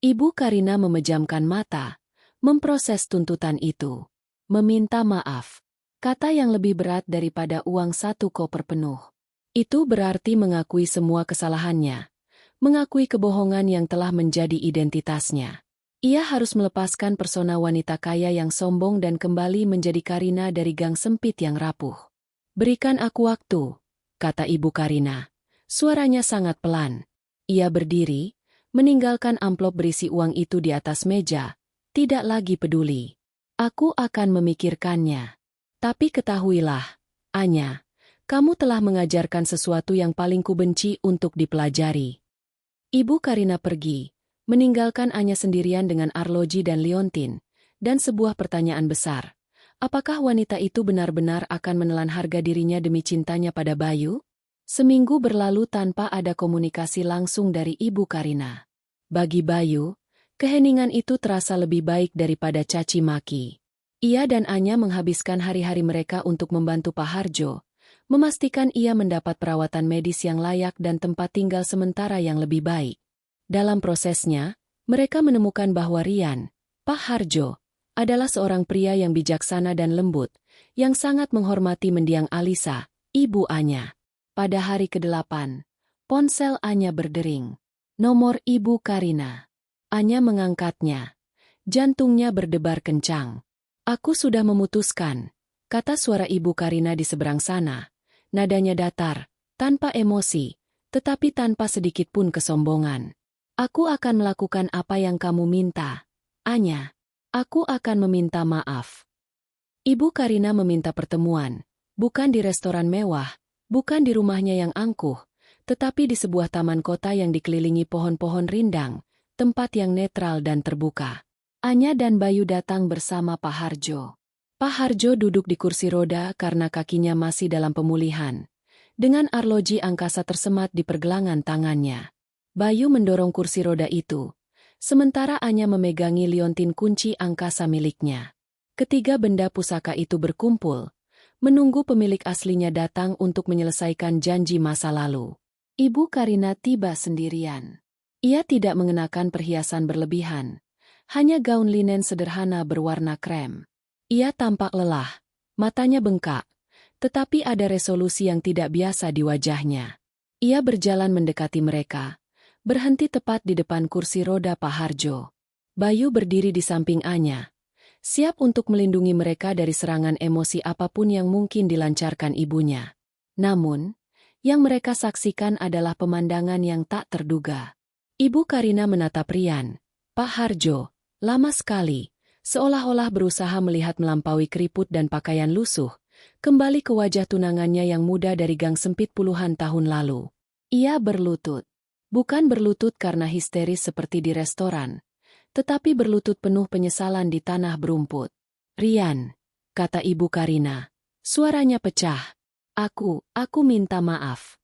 Speaker 1: Ibu Karina memejamkan mata, memproses tuntutan itu. Meminta maaf, kata yang lebih berat daripada uang 1 koper penuh. Itu berarti mengakui semua kesalahannya, mengakui kebohongan yang telah menjadi identitasnya. Ia harus melepaskan persona wanita kaya yang sombong dan kembali menjadi Karina dari gang sempit yang rapuh. "Berikan aku waktu," kata Ibu Karina. Suaranya sangat pelan. Ia berdiri, meninggalkan amplop berisi uang itu di atas meja, tidak lagi peduli. Aku akan memikirkannya. Tapi ketahuilah, Anya, kamu telah mengajarkan sesuatu yang paling kubenci untuk dipelajari. Ibu Karina pergi, meninggalkan Anya sendirian dengan Arloji dan Liontin, dan sebuah pertanyaan besar. Apakah wanita itu benar-benar akan menelan harga dirinya demi cintanya pada Bayu? Seminggu berlalu tanpa ada komunikasi langsung dari Ibu Karina. Bagi Bayu, keheningan itu terasa lebih baik daripada caci maki. Ia dan Anya menghabiskan hari-hari mereka untuk membantu Pak Harjo, memastikan ia mendapat perawatan medis yang layak dan tempat tinggal sementara yang lebih baik. Dalam prosesnya, mereka menemukan bahwa Rian, Pak Harjo, adalah seorang pria yang bijaksana dan lembut, yang sangat menghormati mendiang Alisa, ibu Anya. Pada hari ke-8, ponsel Anya berdering. Nomor Ibu Karina. Anya mengangkatnya. Jantungnya berdebar kencang. Aku sudah memutuskan, kata suara Ibu Karina di seberang sana. Nadanya datar, tanpa emosi, tetapi tanpa sedikit pun kesombongan. Aku akan melakukan apa yang kamu minta. Anya, aku akan meminta maaf. Ibu Karina meminta pertemuan, bukan di restoran mewah, bukan di rumahnya yang angkuh, tetapi di sebuah taman kota yang dikelilingi pohon-pohon rindang, tempat yang netral dan terbuka. Anya dan Bayu datang bersama Pak Harjo. Pak Harjo duduk di kursi roda karena kakinya masih dalam pemulihan, dengan arloji angkasa tersemat di pergelangan tangannya. Bayu mendorong kursi roda itu, sementara Anya memegangi liontin kunci angkasa miliknya. Ketiga benda pusaka itu berkumpul, menunggu pemilik aslinya datang untuk menyelesaikan janji masa lalu. Ibu Karina tiba sendirian. Ia tidak mengenakan perhiasan berlebihan, hanya gaun linen sederhana berwarna krem. Ia tampak lelah, matanya bengkak, tetapi ada resolusi yang tidak biasa di wajahnya. Ia berjalan mendekati mereka, berhenti tepat di depan kursi roda Pak Harjo. Bayu berdiri di samping Anya, siap untuk melindungi mereka dari serangan emosi apapun yang mungkin dilancarkan ibunya. Namun, yang mereka saksikan adalah pemandangan yang tak terduga. Ibu Karina menatap Rian, Pak Harjo, lama sekali, seolah-olah berusaha melihat melampaui keriput dan pakaian lusuh, kembali ke wajah tunangannya yang muda dari gang sempit puluhan tahun lalu. Ia berlutut. Bukan berlutut karena histeris seperti di restoran, tetapi berlutut penuh penyesalan di tanah berumput. Rian, kata Ibu Karina. Suaranya pecah. Aku minta maaf.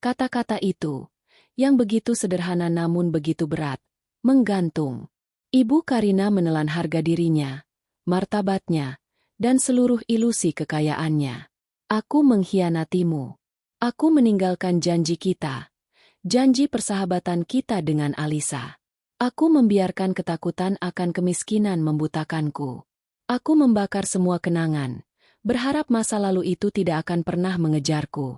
Speaker 1: Kata-kata itu, yang begitu sederhana namun begitu berat, menggantung. Ibu Karina menelan harga dirinya, martabatnya, dan seluruh ilusi kekayaannya. Aku mengkhianatimu. Aku meninggalkan janji kita. Janji persahabatan kita dengan Alisa. Aku membiarkan ketakutan akan kemiskinan membutakanku. Aku membakar semua kenangan, berharap masa lalu itu tidak akan pernah mengejarku.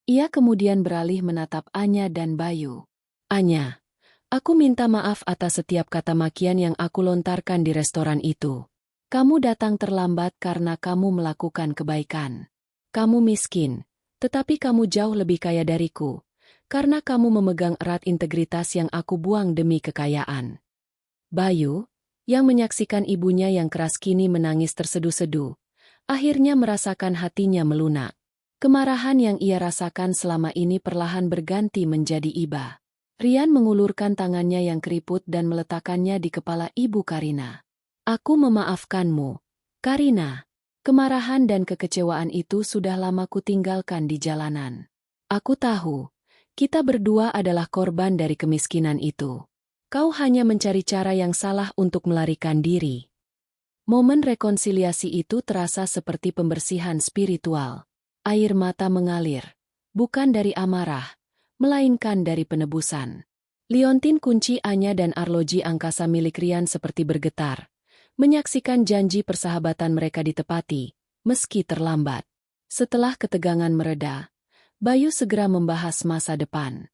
Speaker 1: Ia kemudian beralih menatap Anya dan Bayu. Anya, aku minta maaf atas setiap kata makian yang aku lontarkan di restoran itu. Kamu datang terlambat karena kamu melakukan kebaikan. Kamu miskin, tetapi kamu jauh lebih kaya dariku. Karena kamu memegang erat integritas yang aku buang demi kekayaan. Bayu, yang menyaksikan ibunya yang keras kini menangis terseduh-seduh, akhirnya merasakan hatinya melunak. Kemarahan yang ia rasakan selama ini perlahan berganti menjadi iba. Rian mengulurkan tangannya yang keriput dan meletakkannya di kepala Ibu Karina. Aku memaafkanmu, Karina. Kemarahan dan kekecewaan itu sudah lama kutinggalkan di jalanan. Aku tahu. Kita berdua adalah korban dari kemiskinan itu. Kau hanya mencari cara yang salah untuk melarikan diri. Momen rekonsiliasi itu terasa seperti pembersihan spiritual. Air mata mengalir, bukan dari amarah, melainkan dari penebusan. Liontin kunci Anya dan arloji angkasa milik Rian seperti bergetar, menyaksikan janji persahabatan mereka ditepati, meski terlambat. Setelah ketegangan mereda, Bayu segera membahas masa depan.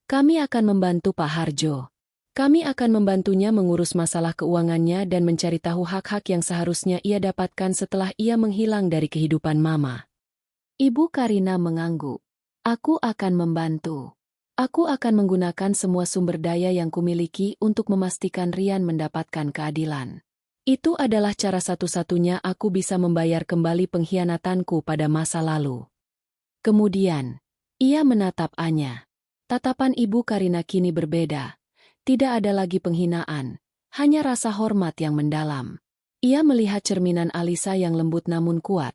Speaker 1: Kami akan membantu Pak Harjo. Kami akan membantunya mengurus masalah keuangannya dan mencari tahu hak-hak yang seharusnya ia dapatkan setelah ia menghilang dari kehidupan Mama. Ibu Karina mengangguk. Aku akan membantu. Aku akan menggunakan semua sumber daya yang kumiliki untuk memastikan Rian mendapatkan keadilan. Itu adalah cara satu-satunya aku bisa membayar kembali pengkhianatanku pada masa lalu. Kemudian, ia menatap Anya. Tatapan Ibu Karina kini berbeda. Tidak ada lagi penghinaan, hanya rasa hormat yang mendalam. Ia melihat cerminan Alisa yang lembut namun kuat,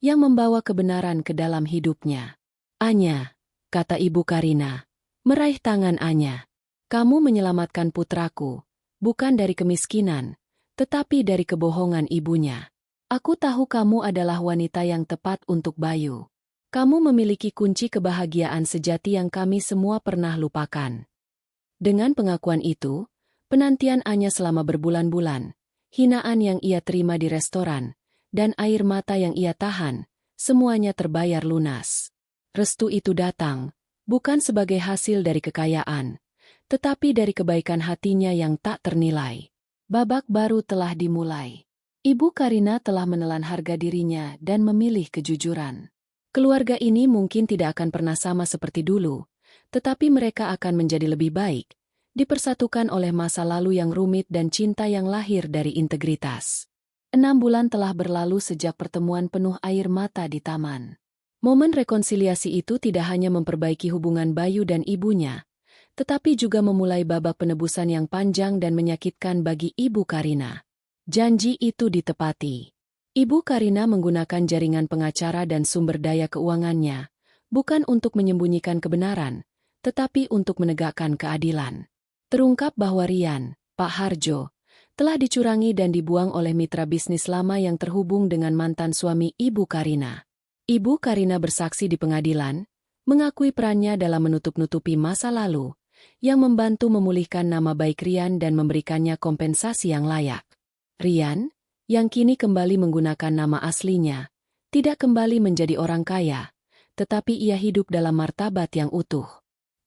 Speaker 1: yang membawa kebenaran ke dalam hidupnya. Anya, kata Ibu Karina, meraih tangan Anya. Kamu menyelamatkan putraku, bukan dari kemiskinan, tetapi dari kebohongan ibunya. Aku tahu kamu adalah wanita yang tepat untuk Bayu. Kamu memiliki kunci kebahagiaan sejati yang kami semua pernah lupakan. Dengan pengakuan itu, penantian Anya selama berbulan-bulan, hinaan yang ia terima di restoran, dan air mata yang ia tahan, semuanya terbayar lunas. Restu itu datang, bukan sebagai hasil dari kekayaan, tetapi dari kebaikan hatinya yang tak ternilai. Babak baru telah dimulai. Ibu Karina telah menelan harga dirinya dan memilih kejujuran. Keluarga ini mungkin tidak akan pernah sama seperti dulu, tetapi mereka akan menjadi lebih baik, dipersatukan oleh masa lalu yang rumit dan cinta yang lahir dari integritas. 6 bulan telah berlalu sejak pertemuan penuh air mata di taman. Momen rekonsiliasi itu tidak hanya memperbaiki hubungan Bayu dan ibunya, tetapi juga memulai babak penebusan yang panjang dan menyakitkan bagi Ibu Karina. Janji itu ditepati. Ibu Karina menggunakan jaringan pengacara dan sumber daya keuangannya, bukan untuk menyembunyikan kebenaran, tetapi untuk menegakkan keadilan. Terungkap bahwa Rian, Pak Harjo, telah dicurangi dan dibuang oleh mitra bisnis lama yang terhubung dengan mantan suami Ibu Karina. Ibu Karina bersaksi di pengadilan, mengakui perannya dalam menutup-nutupi masa lalu, yang membantu memulihkan nama baik Rian dan memberikannya kompensasi yang layak. Rian, yang kini kembali menggunakan nama aslinya, tidak kembali menjadi orang kaya, tetapi ia hidup dalam martabat yang utuh.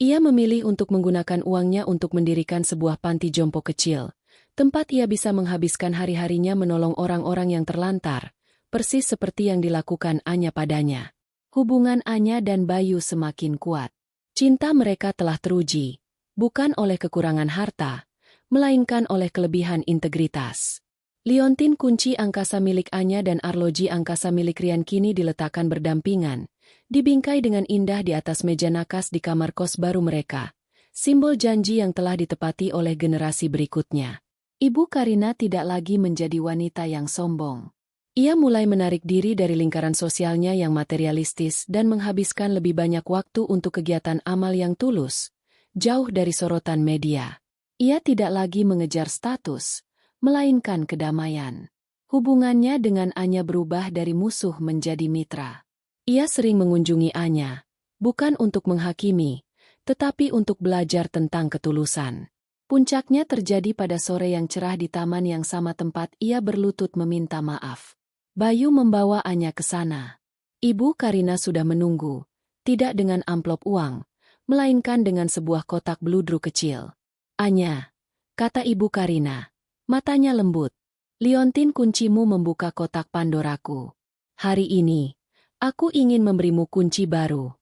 Speaker 1: Ia memilih untuk menggunakan uangnya untuk mendirikan sebuah panti jompo kecil, tempat ia bisa menghabiskan hari-harinya menolong orang-orang yang terlantar, persis seperti yang dilakukan Anya padanya. Hubungan Anya dan Bayu semakin kuat. Cinta mereka telah teruji, bukan oleh kekurangan harta, melainkan oleh kelebihan integritas. Liontin kunci angkasa milik Anya dan arloji angkasa milik Rian kini diletakkan berdampingan, dibingkai dengan indah di atas meja nakas di kamar kos baru mereka, simbol janji yang telah ditepati oleh generasi berikutnya. Ibu Karina tidak lagi menjadi wanita yang sombong. Ia mulai menarik diri dari lingkaran sosialnya yang materialistis dan menghabiskan lebih banyak waktu untuk kegiatan amal yang tulus, jauh dari sorotan media. Ia tidak lagi mengejar status, melainkan kedamaian. Hubungannya dengan Anya berubah dari musuh menjadi mitra. Ia sering mengunjungi Anya, bukan untuk menghakimi, tetapi untuk belajar tentang ketulusan. Puncaknya terjadi pada sore yang cerah di taman yang sama tempat ia berlutut meminta maaf. Bayu membawa Anya ke sana. Ibu Karina sudah menunggu, tidak dengan amplop uang, melainkan dengan sebuah kotak beludru kecil. Anya, kata Ibu Karina. Matanya lembut. Liontin kuncimu membuka kotak Pandoraku. Hari ini, aku ingin memberimu kunci baru.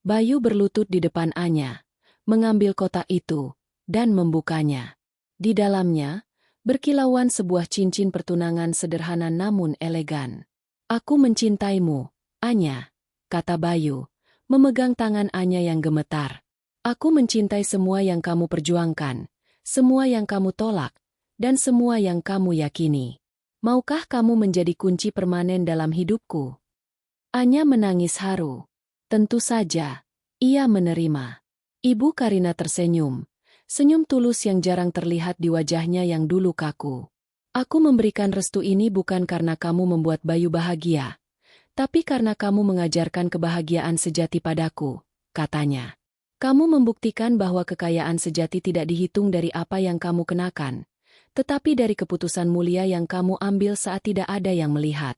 Speaker 1: Bayu berlutut di depan Anya, mengambil kotak itu, dan membukanya. Di dalamnya, berkilauan sebuah cincin pertunangan sederhana namun elegan. Aku mencintaimu, Anya, kata Bayu, memegang tangan Anya yang gemetar. Aku mencintai semua yang kamu perjuangkan, semua yang kamu tolak, dan semua yang kamu yakini. Maukah kamu menjadi kunci permanen dalam hidupku? Anya menangis haru. Tentu saja, ia menerima. Ibu Karina tersenyum, senyum tulus yang jarang terlihat di wajahnya yang dulu kaku. Aku memberikan restu ini bukan karena kamu membuat Bayu bahagia, tapi karena kamu mengajarkan kebahagiaan sejati padaku, katanya. Kamu membuktikan bahwa kekayaan sejati tidak dihitung dari apa yang kamu kenakan, tetapi dari keputusan mulia yang kamu ambil saat tidak ada yang melihat.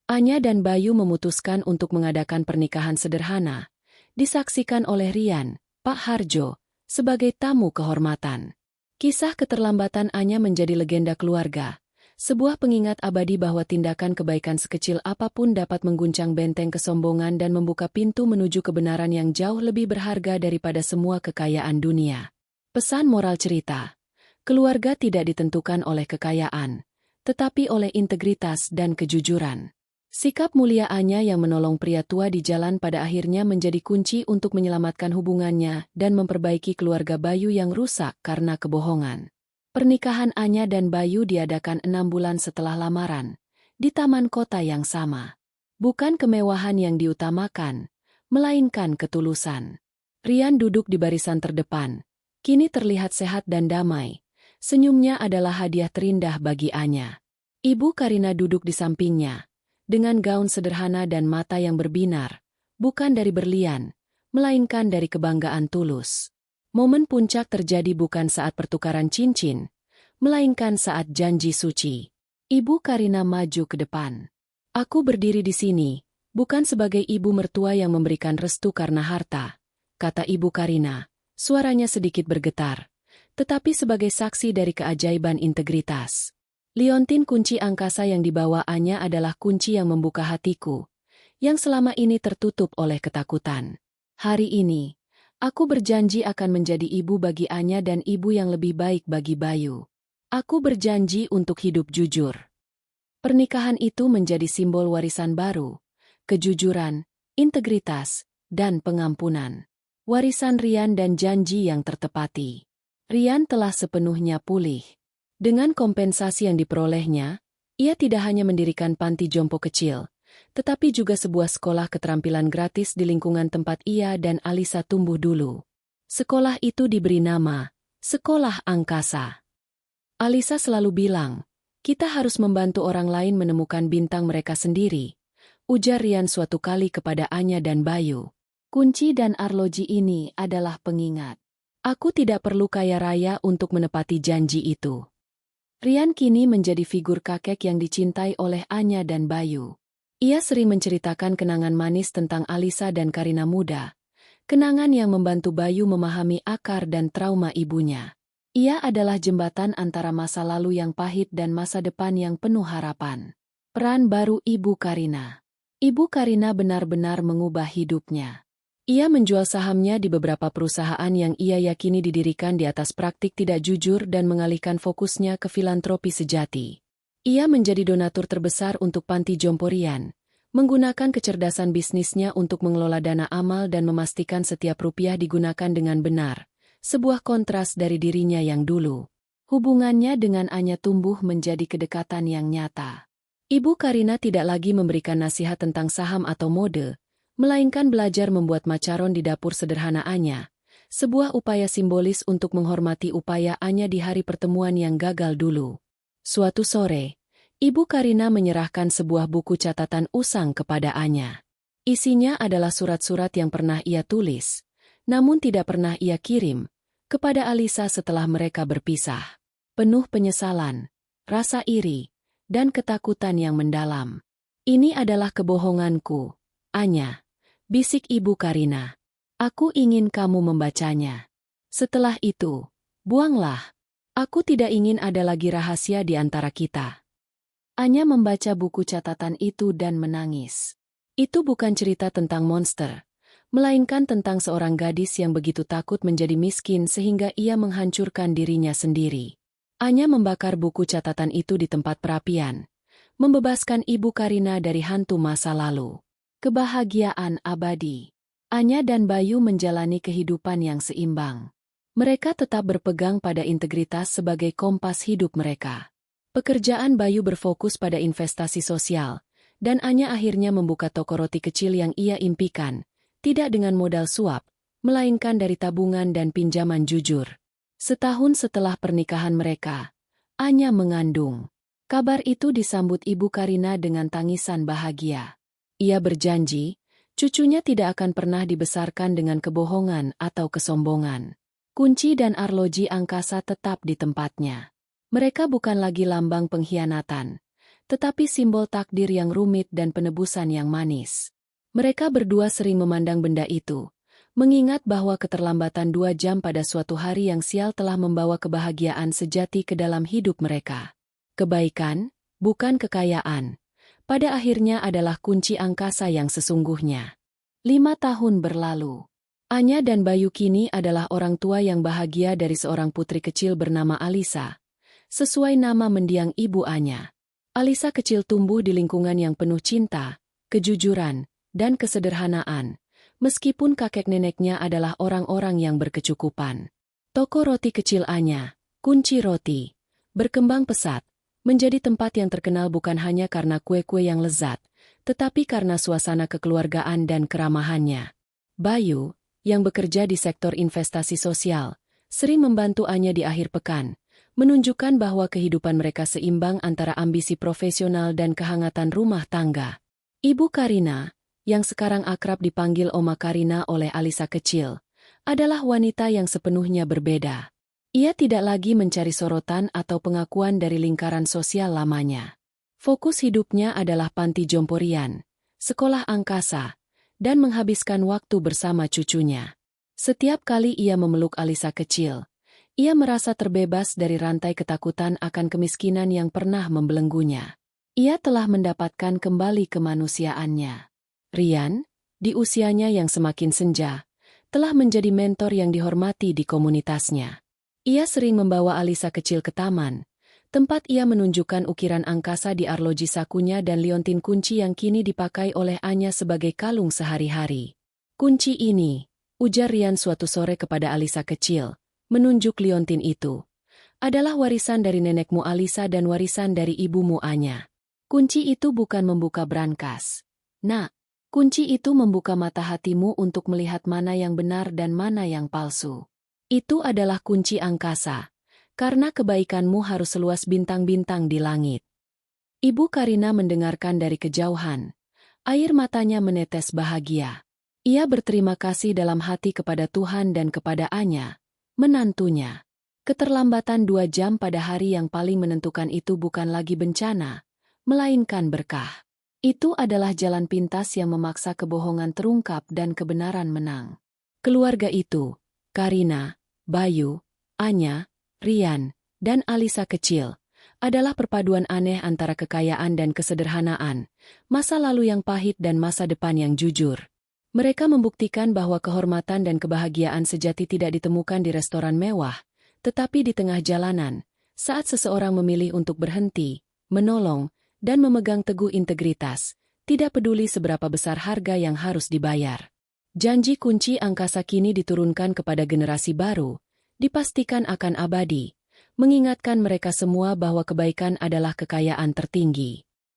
Speaker 1: Anya dan Bayu memutuskan untuk mengadakan pernikahan sederhana, disaksikan oleh Rian, Pak Harjo, sebagai tamu kehormatan. Kisah keterlambatan Anya menjadi legenda keluarga, Sebuah pengingat abadi bahwa tindakan kebaikan sekecil apapun dapat mengguncang benteng kesombongan dan membuka pintu menuju kebenaran yang jauh lebih berharga daripada semua kekayaan dunia. Pesan moral cerita: keluarga tidak ditentukan oleh kekayaan, tetapi oleh integritas dan kejujuran. Sikap mulia Anya yang menolong pria tua di jalan pada akhirnya menjadi kunci untuk menyelamatkan hubungannya dan memperbaiki keluarga Bayu yang rusak karena kebohongan. Pernikahan Anya dan Bayu diadakan 6 bulan setelah lamaran, di taman kota yang sama. Bukan kemewahan yang diutamakan, melainkan ketulusan. Rian duduk di barisan terdepan, kini terlihat sehat dan damai. Senyumnya adalah hadiah terindah bagi Anya. Ibu Karina duduk di sampingnya, dengan gaun sederhana dan mata yang berbinar, bukan dari berlian, melainkan dari kebanggaan tulus. Momen puncak terjadi bukan saat pertukaran cincin, melainkan saat janji suci. Ibu Karina maju ke depan. Aku berdiri di sini, bukan sebagai ibu mertua yang memberikan restu karena harta, kata Ibu Karina, suaranya sedikit bergetar, tetapi sebagai saksi dari keajaiban integritas. Liontin kunci angkasa yang dibawa Anya adalah kunci yang membuka hatiku, yang selama ini tertutup oleh ketakutan. Hari ini, aku berjanji akan menjadi ibu bagi Anya dan ibu yang lebih baik bagi Bayu. Aku berjanji untuk hidup jujur. Pernikahan itu menjadi simbol warisan baru, kejujuran, integritas, dan pengampunan. Warisan Rian dan janji yang tertepati. Rian telah sepenuhnya pulih. Dengan kompensasi yang diperolehnya, ia tidak hanya mendirikan panti jompo kecil, tetapi juga sebuah sekolah keterampilan gratis di lingkungan tempat ia dan Alisa tumbuh dulu. Sekolah itu diberi nama Sekolah Angkasa. Alisa selalu bilang, kita harus membantu orang lain menemukan bintang mereka sendiri, ujar Rian suatu kali kepada Anya dan Bayu. Kunci dan arloji ini adalah pengingat. Aku tidak perlu kaya raya untuk menepati janji itu. Rian kini menjadi figur kakek yang dicintai oleh Anya dan Bayu. Ia sering menceritakan kenangan manis tentang Alisa dan Karina muda, kenangan yang membantu Bayu memahami akar dan trauma ibunya. Ia adalah jembatan antara masa lalu yang pahit dan masa depan yang penuh harapan. Peran baru Ibu Karina. Ibu Karina benar-benar mengubah hidupnya. Ia menjual sahamnya di beberapa perusahaan yang ia yakini didirikan di atas praktik tidak jujur dan mengalihkan fokusnya ke filantropi sejati. Ia menjadi donatur terbesar untuk panti jompo Rian, menggunakan kecerdasan bisnisnya untuk mengelola dana amal dan memastikan setiap rupiah digunakan dengan benar, sebuah kontras dari dirinya yang dulu. Hubungannya dengan Anya tumbuh menjadi kedekatan yang nyata. Ibu Karina tidak lagi memberikan nasihat tentang saham atau mode, melainkan belajar membuat macaron di dapur sederhana Anya, sebuah upaya simbolis untuk menghormati upaya Anya di hari pertemuan yang gagal dulu. Suatu sore, Ibu Karina menyerahkan sebuah buku catatan usang kepada Anya. Isinya adalah surat-surat yang pernah ia tulis, namun tidak pernah ia kirim, kepada Alisa setelah mereka berpisah. Penuh penyesalan, rasa iri, dan ketakutan yang mendalam. Ini adalah kebohonganku, Anya, bisik Ibu Karina. Aku ingin kamu membacanya. Setelah itu, buanglah. Aku tidak ingin ada lagi rahasia di antara kita. Anya membaca buku catatan itu dan menangis. Itu bukan cerita tentang monster, melainkan tentang seorang gadis yang begitu takut menjadi miskin sehingga ia menghancurkan dirinya sendiri. Anya membakar buku catatan itu di tempat perapian, membebaskan Ibu Karina dari hantu masa lalu. Kebahagiaan abadi. Anya dan Bayu menjalani kehidupan yang seimbang. Mereka tetap berpegang pada integritas sebagai kompas hidup mereka. Pekerjaan Bayu berfokus pada investasi sosial, dan Anya akhirnya membuka toko roti kecil yang ia impikan, tidak dengan modal suap, melainkan dari tabungan dan pinjaman jujur. Setahun setelah pernikahan mereka, Anya mengandung. Kabar itu disambut Ibu Karina dengan tangisan bahagia. Ia berjanji, cucunya tidak akan pernah dibesarkan dengan kebohongan atau kesombongan. Kunci dan arloji angkasa tetap di tempatnya. Mereka bukan lagi lambang pengkhianatan, tetapi simbol takdir yang rumit dan penebusan yang manis. Mereka berdua sering memandang benda itu, mengingat bahwa keterlambatan 2 jam pada suatu hari yang sial telah membawa kebahagiaan sejati ke dalam hidup mereka. Kebaikan, bukan kekayaan, pada akhirnya adalah kunci angkasa yang sesungguhnya. 5 tahun berlalu. Anya dan Bayu kini adalah orang tua yang bahagia dari seorang putri kecil bernama Alisa, sesuai nama mendiang ibu Anya. Alisa kecil tumbuh di lingkungan yang penuh cinta, kejujuran, dan kesederhanaan, meskipun kakek neneknya adalah orang-orang yang berkecukupan. Toko roti kecil Anya, Kunci Roti, berkembang pesat, menjadi tempat yang terkenal bukan hanya karena kue-kue yang lezat, tetapi karena suasana kekeluargaan dan keramahannya. Bayu, yang bekerja di sektor investasi sosial, sering membantu Anya di akhir pekan, menunjukkan bahwa kehidupan mereka seimbang antara ambisi profesional dan kehangatan rumah tangga. Ibu Karina, yang sekarang akrab dipanggil Oma Karina oleh Alisa kecil, adalah wanita yang sepenuhnya berbeda. Ia tidak lagi mencari sorotan atau pengakuan dari lingkaran sosial lamanya. Fokus hidupnya adalah panti jomporian, sekolah angkasa, dan menghabiskan waktu bersama cucunya. Setiap kali ia memeluk Alisa kecil, ia merasa terbebas dari rantai ketakutan akan kemiskinan yang pernah membelenggunya. Ia telah mendapatkan kembali kemanusiaannya. Rian, di usianya yang semakin senja, telah menjadi mentor yang dihormati di komunitasnya. Ia sering membawa Alisa kecil ke taman, tempat ia menunjukkan ukiran angkasa di arloji sakunya dan liontin kunci yang kini dipakai oleh Anya sebagai kalung sehari-hari. Kunci ini, ujar Rian suatu sore kepada Alisa kecil, menunjuk liontin itu, adalah warisan dari nenekmu Alisa dan warisan dari ibumu Anya. Kunci itu bukan membuka brankas. Nak, kunci itu membuka mata hatimu untuk melihat mana yang benar dan mana yang palsu. Itu adalah kunci angkasa, karena kebaikanmu harus seluas bintang-bintang di langit. Ibu Karina mendengarkan dari kejauhan. Air matanya menetes bahagia. Ia berterima kasih dalam hati kepada Tuhan dan kepada Anya, menantunya. Keterlambatan 2 jam pada hari yang paling menentukan itu bukan lagi bencana, melainkan berkah. Itu adalah jalan pintas yang memaksa kebohongan terungkap dan kebenaran menang. Keluarga itu, Karina, Bayu, Anya, Rian, dan Alisa kecil, adalah perpaduan aneh antara kekayaan dan kesederhanaan, masa lalu yang pahit dan masa depan yang jujur. Mereka membuktikan bahwa kehormatan dan kebahagiaan sejati tidak ditemukan di restoran mewah, tetapi di tengah jalanan, saat seseorang memilih untuk berhenti, menolong, dan memegang teguh integritas, tidak peduli seberapa besar harga yang harus dibayar. Janji kunci angkasa kini diturunkan kepada generasi baru, dipastikan akan abadi, mengingatkan mereka semua bahwa kebaikan adalah kekayaan tertinggi.